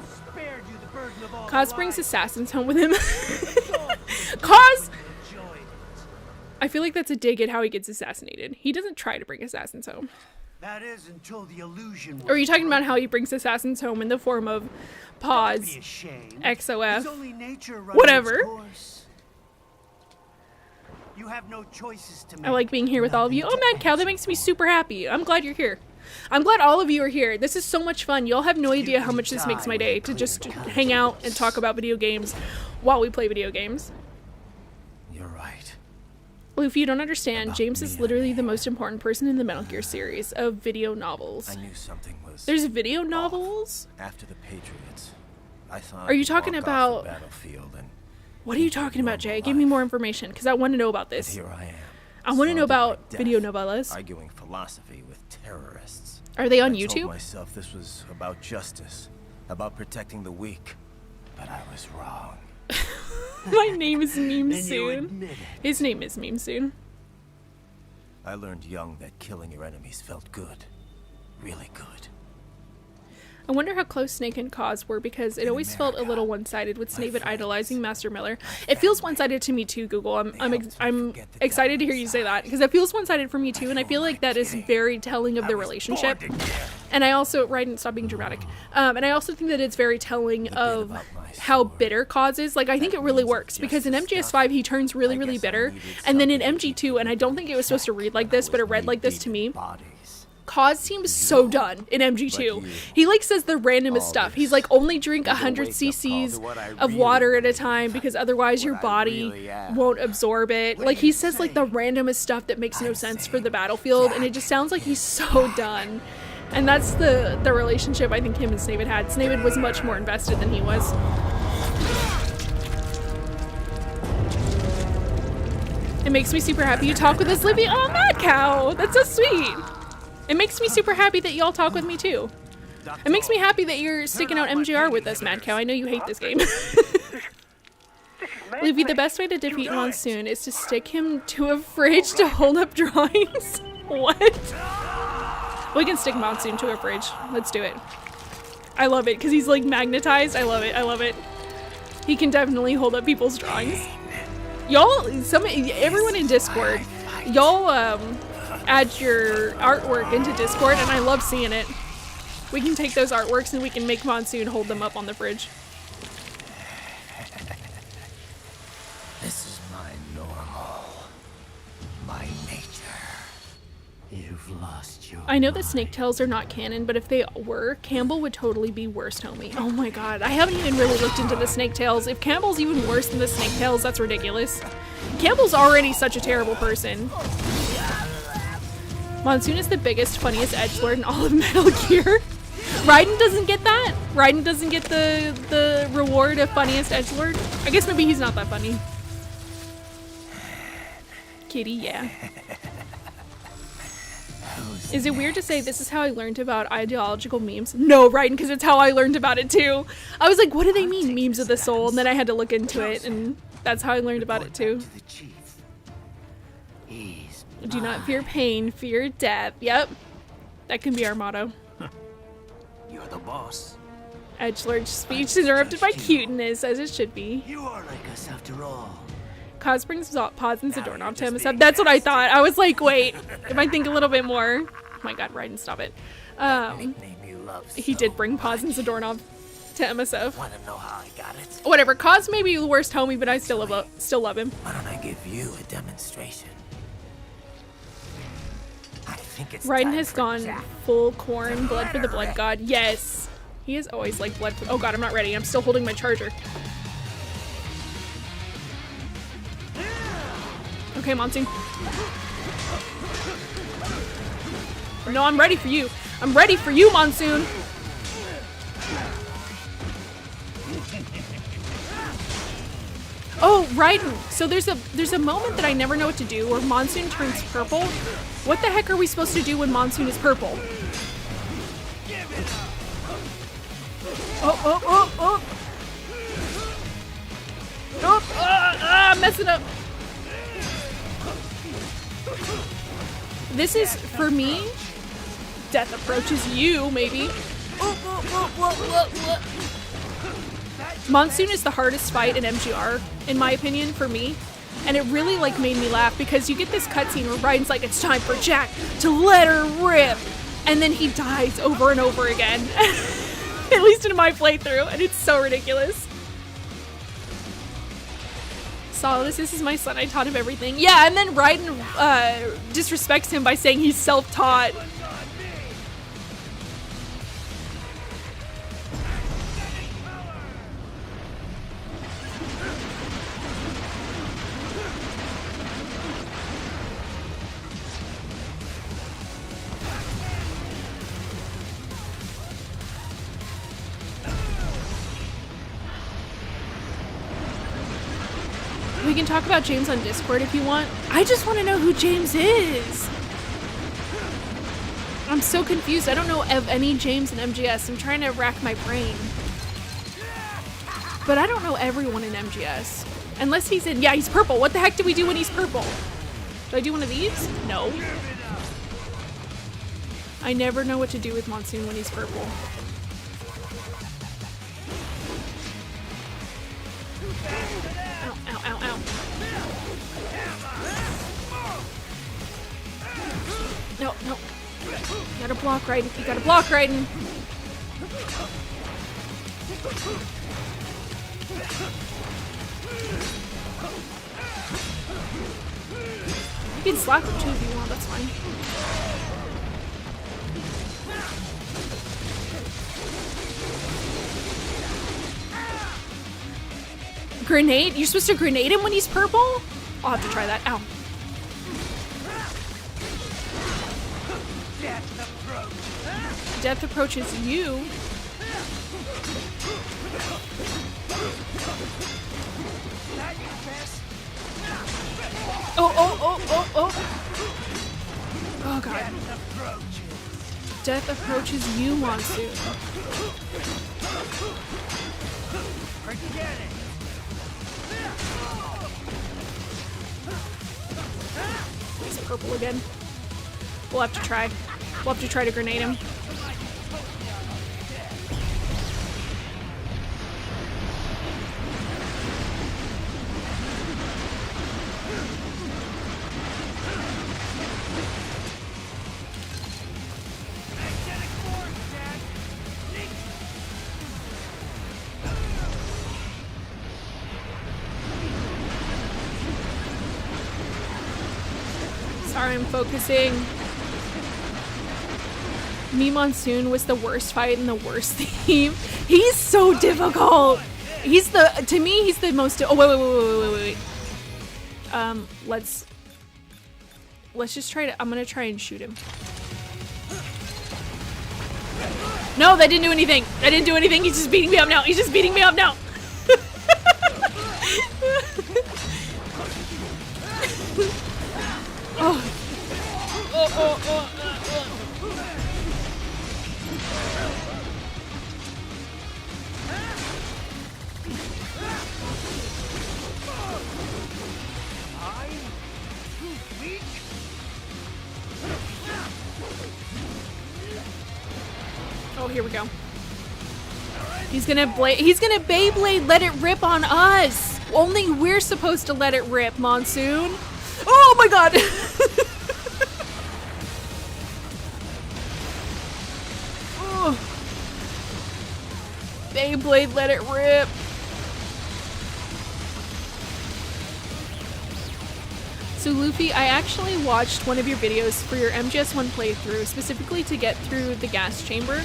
Kaz brings assassins home with him. Kaz! I feel like that's a dig at how he gets assassinated. He doesn't try to bring assassins home. That is until the illusion. Or are you talking about how he brings assassins home in the form of pause, XOF, whatever? You have no choices to make. I like being here with all of you. Oh, Mad Cow, that makes me super happy. I'm glad you're here. I'm glad all of you are here. This is so much fun. Y'all have no idea how much this makes my day to just hang out and talk about video games while we play video games. You're right. Luffy, you don't understand. James is literally the most important person in the Metal Gear series of video novels. I knew something was. There's video novels? After the Patriots, I thought. Are you talking about? Battlefield and what are you talking about, Jay? Give me more information, because I want to know about this. Here I am. I want to know about video novellas. Arguing philosophy with terrorists. Are they on I YouTube? told myself this was about justice, about protecting the weak, but I was wrong. My name is Meme Soon. His name is Meme Soon. I learned young that killing your enemies felt good. Really good. I wonder how close Snake and Kaz were, because it always felt a little one-sided with Snape idolizing Master Miller. It feels one-sided to me too, Google. I'm excited to hear you say that, because it feels one-sided for me too, and I feel like that is very telling of the relationship. And I also, Raiden, stop being dramatic. And I also think that it's very telling of how bitter Kaz is. Like, I think it really works, because in MGS5 he turns really, really bitter, and then in MG2, and I don't think it was supposed to read like this, but it read like this to me. Kaz seems so done in MG2. He like says the randomest stuff. He's like, only drink 100 cc's of water at a time because otherwise your body won't absorb it. Like he says like the randomest stuff that makes no sense for the battlefield, and it just sounds like he's so done. And that's the relationship I think him and Snavid had. Snavid was much more invested than he was. It makes me super happy you talk with us, Libby. Oh, Mad Cow! That's so sweet! It makes me super happy that y'all talk with me too. It makes me happy that you're sticking out MGR with us, Mad Cow. I know you hate this game. Libby, the best way to defeat Monsoon is to stick him to a fridge to hold up drawings. What? We can stick Monsoon to a fridge. Let's do it. I love it because he's like magnetized. I love it. I love it. He can definitely hold up people's drawings. Y'all, everyone in Discord, y'all add your artwork into Discord, and I love seeing it. We can take those artworks and we can make Monsoon hold them up on the fridge. This is my normal, my nature. You've lost your I know that Snake Tails are not canon, but if they were, Campbell would totally be worst homie. Oh my god, I haven't even really looked into the Snake Tails. If Campbell's even worse than the Snake Tails, that's ridiculous. Campbell's already such a terrible person. Monsoon is the biggest, funniest edgelord in all of Metal Gear. Raiden doesn't get that? Raiden doesn't get the reward of funniest edgelord? I guess maybe he's not that funny. Kitty, yeah. Is it weird to say this is how I learned about ideological memes? No, Raiden, because it's how I learned about it too. I was like, what do they mean, memes of the soul? And then I had to look into it, and that's how I learned about it too. Do not fear pain, fear death. Yep. That can be our motto. You're the boss. Edgelord's speech interrupted by cuteness, as it should be. You are like us after all. Kaz brings Paz and Zadornov to MSF. That's what I thought. I was like, wait, if I think a little bit more. Oh my god, Raiden, stop it. He did bring Paz and Zadornov to MSF. Wanna know how I got it? Whatever, Kaz may be the worst homie, but I still love him. Why don't I give you a demonstration? I think it's Raiden has gone full corn, blood for the blood god. Yes. He has always liked blood. Oh god, I'm not ready. I'm still holding my charger. Okay, Monsoon. No, I'm ready for you. I'm ready for you, Monsoon. Oh, Raiden. So there's a moment that I never know what to do where Monsoon turns purple. What the heck are we supposed to do when Monsoon is purple? Oh. I'm messing up. This is, for me, death approaches you, maybe. Monsoon is the hardest fight in MGR, in my opinion, for me. And it really, like, made me laugh because you get this cutscene where Raiden's like, it's time for Jack to let her rip. And then he dies over and over again. At least in my playthrough, and it's so ridiculous. Solidus, this is my son, I taught him everything. Yeah, and then Raiden disrespects him by saying he's self-taught. We can talk about James on Discord if you want. I just want to know who James is. I'm so confused. I don't know of any James in MGS. I'm trying to rack my brain. But I don't know everyone in MGS. Unless he's in... Yeah, he's purple. What the heck do we do when he's purple? Do I do one of these? No. I never know what to do with Monsoon when he's purple. Ow. No. You gotta block Raiden. You gotta block Raiden. You can slap him too if you want, that's fine. Grenade? You're supposed to grenade him when he's purple? I'll have to try that. Ow. Death approaches you. Oh. Oh god. Death approaches you, Monsoon. He's purple again. We'll have to try. We'll have to try to grenade him. Sorry, I'm focusing. Me Monsoon was the worst fight and the worst theme. He's so difficult. He's the, to me, he's the most, oh, wait. Let's just try to, I'm gonna try and shoot him. No, that didn't do anything. That didn't do anything. He's just beating me up now. He's just beating me up now. Oh, here we go. He's gonna Beyblade let it rip on us. Only we're supposed to let it rip, Monsoon. Oh my god. Oh. Beyblade let it rip. So Luffy, I actually watched one of your videos for your MGS1 playthrough, specifically to get through the gas chamber.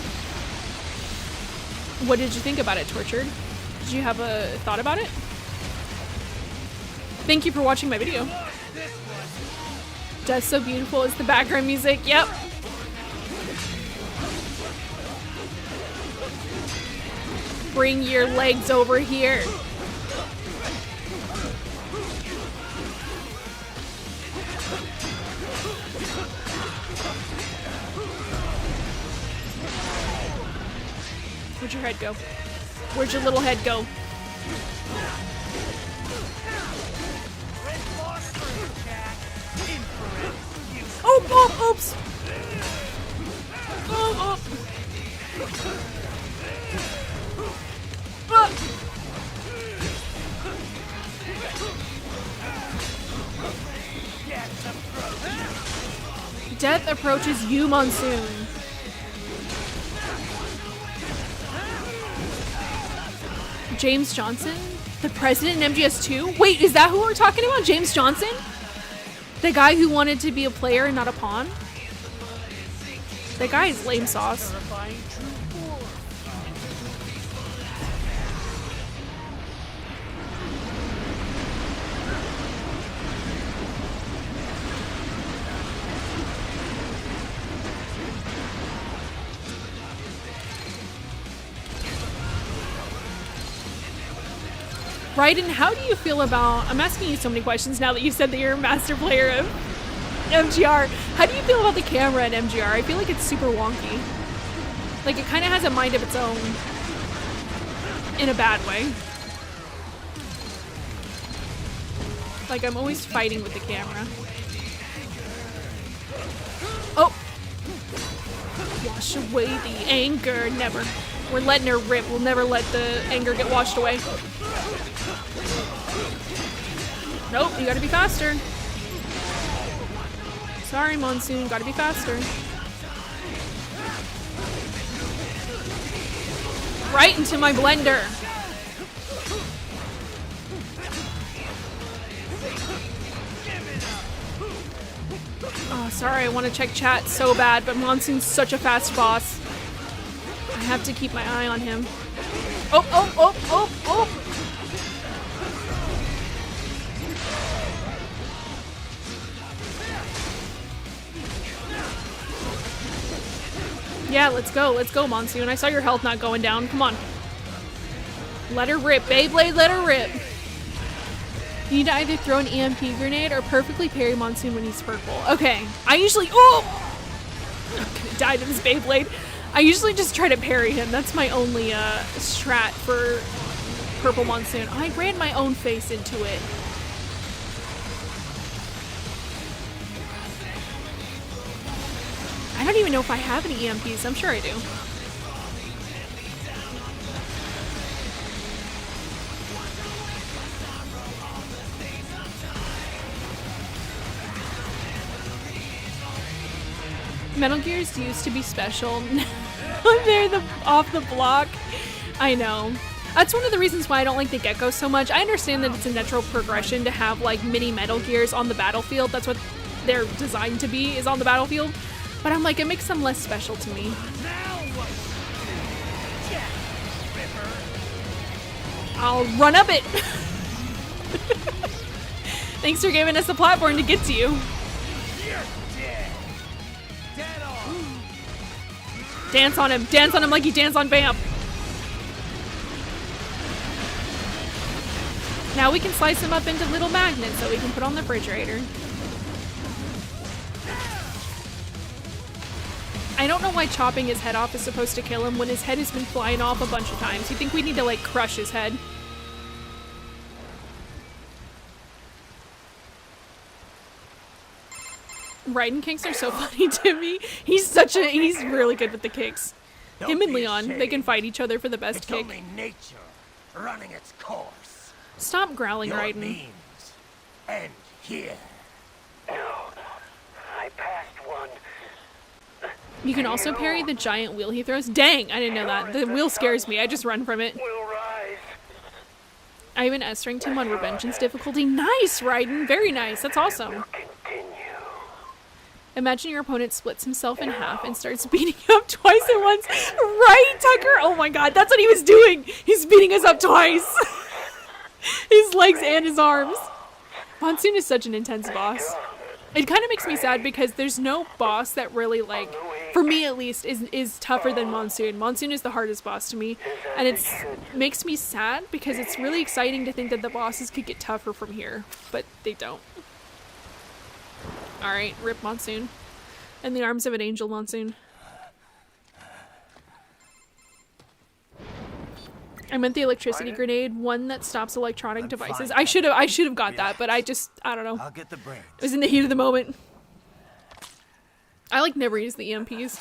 What did you think about it, Tortured? Did you have a thought about it? Thank you for watching my video. Death's So Beautiful is the background music. Yep. Bring your legs over here. Where'd your head go? Where'd your little head go? Oh, oops. Oh. Death approaches you, Monsoon. James Johnson? The president in MGS2? Wait, is that who we're talking about? James Johnson? The guy who wanted to be a player and not a pawn? That guy is lame sauce. Raiden, how do you feel about, I'm asking you so many questions now that you said that you're a master player of MGR. How do you feel about the camera in MGR? I feel like it's super wonky. Like it kind of has a mind of its own. In a bad way. Like I'm always fighting with the camera. Oh! Wash away the anger. Never. We're letting her rip. We'll never let the anger get washed away. Nope, you gotta be faster. Sorry, Monsoon, gotta be faster. Right into my blender. Oh, sorry, I want to check chat so bad, but Monsoon's such a fast boss. I have to keep my eye on him. Oh. Yeah, let's go, Monsoon. I saw your health not going down. Come on. Let her rip, Beyblade, let her rip. You need to either throw an EMP grenade or perfectly parry Monsoon when he's purple. Okay, I usually, oh! I'm gonna die to this Beyblade. I usually just try to parry him. That's my only strat for purple Monsoon. I ran my own face into it. I don't even know if I have any EMPs. I'm sure I do. Metal Gears used to be special. They're off the block. I know. That's one of the reasons why I don't like the Gecko so much. I understand that it's a natural progression to have like mini Metal Gears on the battlefield. That's what they're designed to be, is on the battlefield. But I'm like, it makes them less special to me. I'll run up it. Thanks for giving us a platform to get to you. Dance on him. Dance on him like you dance on Vamp. Now we can slice him up into little magnets that we can put on the refrigerator. I don't know why chopping his head off is supposed to kill him when his head has been flying off a bunch of times. You think we need to, like, crush his head? Raiden kicks are so funny to me. He's really good with the kicks. Him and Leon, they can fight each other for the best kick. Only nature running its course. Stop growling, Raiden. Means end here. No, I passed one. You can also parry the giant wheel he throws. Dang, I didn't know that. The wheel scares me. I just run from it. We'll rise. I have an S rank team on Revengeance difficulty. Nice, Raiden. Very nice. That's awesome. Imagine your opponent splits himself in half and starts beating you up twice at once. Right, Tucker? Oh my god, that's what he was doing. He's beating us up twice. His legs and his arms. Monsoon is such an intense boss. It kind of makes me sad because there's no boss that really, like, for me at least, is tougher than Monsoon. Monsoon is the hardest boss to me, and it makes me sad because it's really exciting to think that the bosses could get tougher from here, but they don't. Alright, rip Monsoon. In the arms of an angel, Monsoon. I meant the electricity grenade, one that stops electronic devices. I should have got that, but I don't know. I'll get the brains. It was in the heat of the moment. I like never use the EMPs.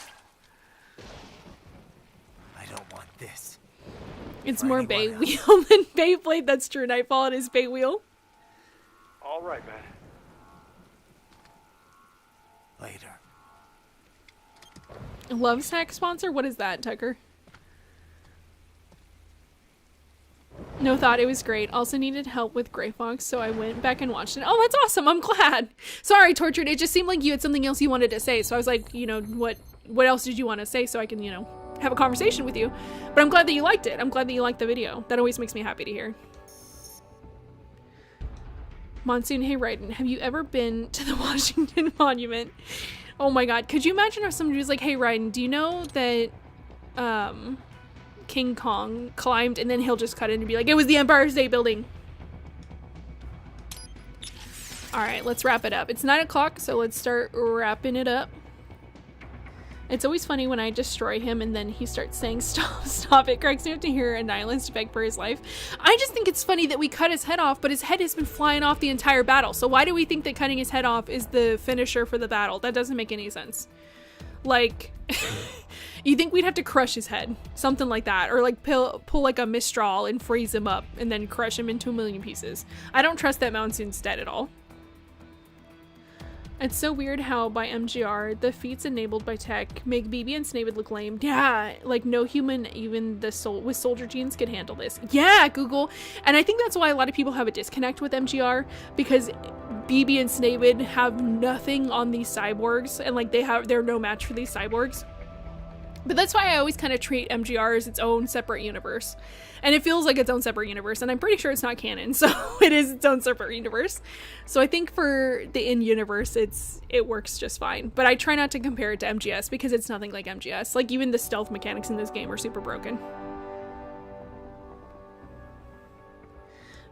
I don't want this. It's more Bay Wheel than Beyblade. That's true. Nightfall, it is Bay Wheel. All right, man. Later. Love Snack sponsor? What is that, Tucker? No thought, it was great. Also needed help with Grey Fox, so I went back and watched it. Oh, that's awesome. I'm glad. Sorry, Tortured. It just seemed like you had something else you wanted to say. So I was like, you know, what else did you want to say so I can, you know, have a conversation with you. But I'm glad that you liked it. I'm glad that you liked the video. That always makes me happy to hear. Monsoon, hey Raiden, have you ever been to the Washington Monument? Oh my god, could you imagine if somebody was like, hey Raiden, do you know that King Kong climbed, and then he'll just cut in and be like, it was the Empire State Building. Alright, let's wrap it up. It's 9 o'clock, so let's start wrapping it up. It's always funny when I destroy him and then he starts saying, stop, stop. It cracks me up to hear a nihilist beg for his life. I just think it's funny that we cut his head off, but his head has been flying off the entire battle. So why do we think that cutting his head off is the finisher for the battle? That doesn't make any sense. Like, you think we'd have to crush his head. Something like that. Or like pull like a Mistral and freeze him up and then crush him into a million pieces. I don't trust that Monsoon's dead at all. It's so weird how by MGR, the feats enabled by tech make BB and Snavid look lame. Yeah, like no human, even with soldier genes, could handle this. Yeah, Google. And I think that's why a lot of people have a disconnect with MGR, because BB and Snavid have nothing on these cyborgs, and like they're no match for these cyborgs. But that's why I always kind of treat MGR as its own separate universe. And it feels like its own separate universe, and I'm pretty sure it's not canon, so it is its own separate universe. So I think for the in-universe, it works just fine. But I try not to compare it to MGS because it's nothing like MGS. Like, even the stealth mechanics in this game are super broken.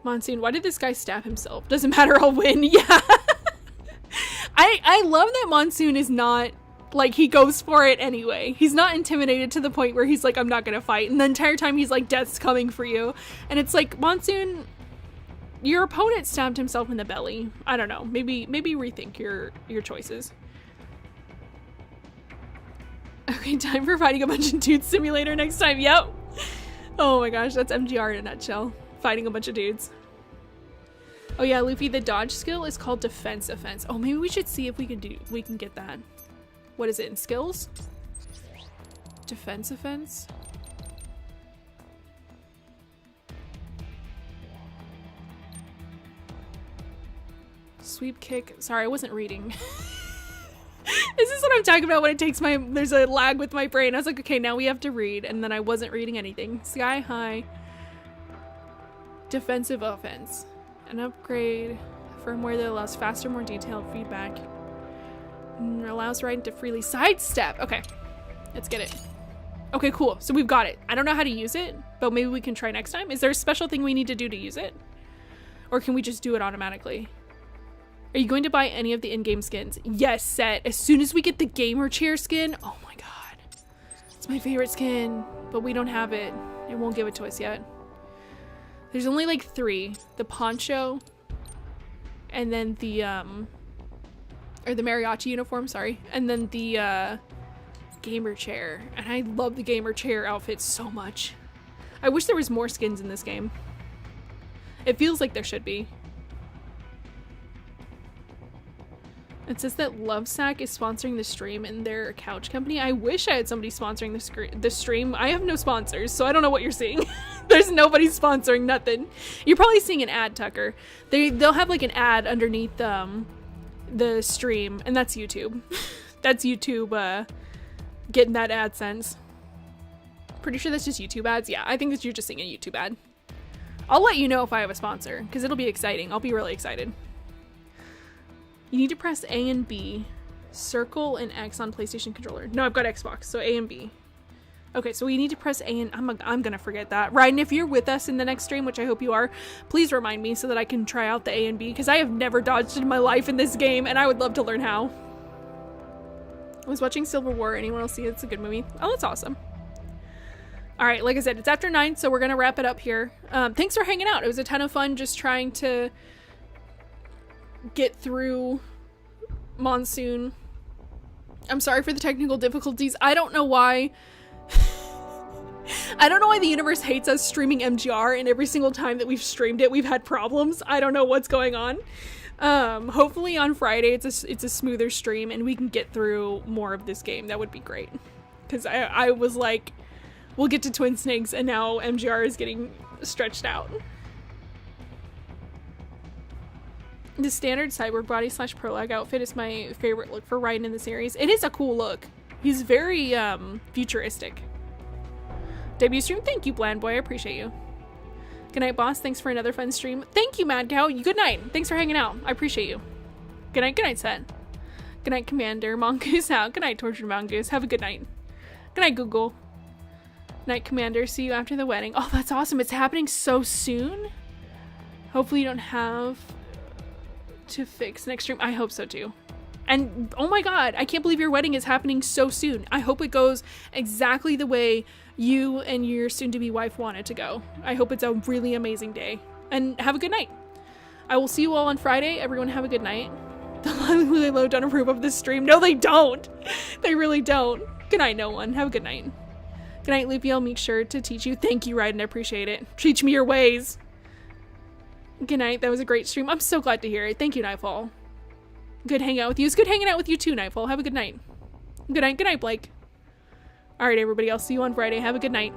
Monsoon, why did this guy stab himself? Doesn't matter, I'll win. Yeah. I love that Monsoon is not, like, he goes for it anyway. He's not intimidated to the point where he's like, I'm not gonna fight. And the entire time he's like, death's coming for you. And it's like, Monsoon, your opponent stabbed himself in the belly. I don't know. Maybe rethink your choices. Okay, time for fighting a bunch of dudes simulator next time. Yep. Oh my gosh, that's MGR in a nutshell. Fighting a bunch of dudes. Oh yeah, Luffy, the dodge skill is called defense offense. Oh, maybe we should see if we can get that. What is it in skills? Defense offense? Sweep kick. Sorry, I wasn't reading. This is what I'm talking about when it takes there's a lag with my brain. I was like, okay, now we have to read, and then I wasn't reading anything. Sky high. Defensive offense. An upgrade. Firmware that allows faster, more detailed feedback. Allows Raiden to freely sidestep. Okay, let's get it. Okay, cool. So we've got it. I don't know how to use it, but maybe we can try next time. Is there a special thing we need to do to use it? Or can we just do it automatically? Are you going to buy any of the in-game skins? Yes, Set. As soon as we get the gamer chair skin. Oh my god. It's my favorite skin, but we don't have it. It won't give it to us yet. There's only like 3. The poncho, and then the, or the mariachi uniform, sorry. And then the, gamer chair. And I love the gamer chair outfit so much. I wish there was more skins in this game. It feels like there should be. It says that Lovesack is sponsoring the stream and they're a couch company. I wish I had somebody sponsoring the stream. I have no sponsors, so I don't know what you're seeing. There's nobody sponsoring nothing. You're probably seeing an ad, Tucker. They'll have like an ad underneath the stream, and that's YouTube. That's YouTube getting that AdSense. Pretty sure that's just YouTube ads. Yeah, I think that you're just seeing a YouTube ad. I'll let you know if I have a sponsor, because it'll be exciting. I'll be really excited. You need to press A and B, circle and X on PlayStation controller. No, I've got Xbox, so A and B. Okay, so we need to press A and I'm gonna forget that. Raiden, if you're with us in the next stream, which I hope you are, please remind me so that I can try out the A and B, because I have never dodged in my life in this game, and I would love to learn how. I was watching Civil War. Anyone else see it? It's a good movie. Oh, that's awesome. All right, like I said, it's after 9, so we're gonna wrap it up here. Thanks for hanging out. It was a ton of fun just trying to get through Monsoon. I'm sorry for the technical difficulties. I don't know why. I don't know why the universe hates us streaming MGR, and every single time that we've streamed it, we've had problems. I don't know what's going on. Hopefully on Friday it's a smoother stream and we can get through more of this game. That would be great. Because I was like, we'll get to Twin Snakes, and now MGR is getting stretched out. The standard cyborg body / prologue outfit is my favorite look for Raiden in the series. It is a cool look. He's very futuristic. Debut stream, thank you, Bland Boy. I appreciate you. Good night, boss. Thanks for another fun stream. Thank you, Mad Cow. Good night. Thanks for hanging out. I appreciate you. Good night, Set. Good night, Commander. Mongoose out. Good night, Tortured Mongoose. Have a good night. Good night, Google. Night, Commander. See you after the wedding. Oh, that's awesome. It's happening so soon. Hopefully you don't have to fix next stream. I hope so too. And oh my god, I can't believe your wedding is happening so soon. I hope it goes exactly the way you and your soon-to-be wife want it to go. I hope it's a really amazing day. And have a good night. I will see you all on Friday. Everyone have a good night. The Lily Low don't approve of this stream. No, they don't. They really don't. Good night, no one. Have a good night. Good night, Loopy. I'll make sure to teach you. Thank you, Raiden. I appreciate it. Teach me your ways. Good night. That was a great stream. I'm so glad to hear it. Thank you, Nightfall. Good hanging out with you. It's good hanging out with you too, Nightfall. Have a good night. Good night. Good night, Blake. All right, everybody. I'll see you on Friday. Have a good night.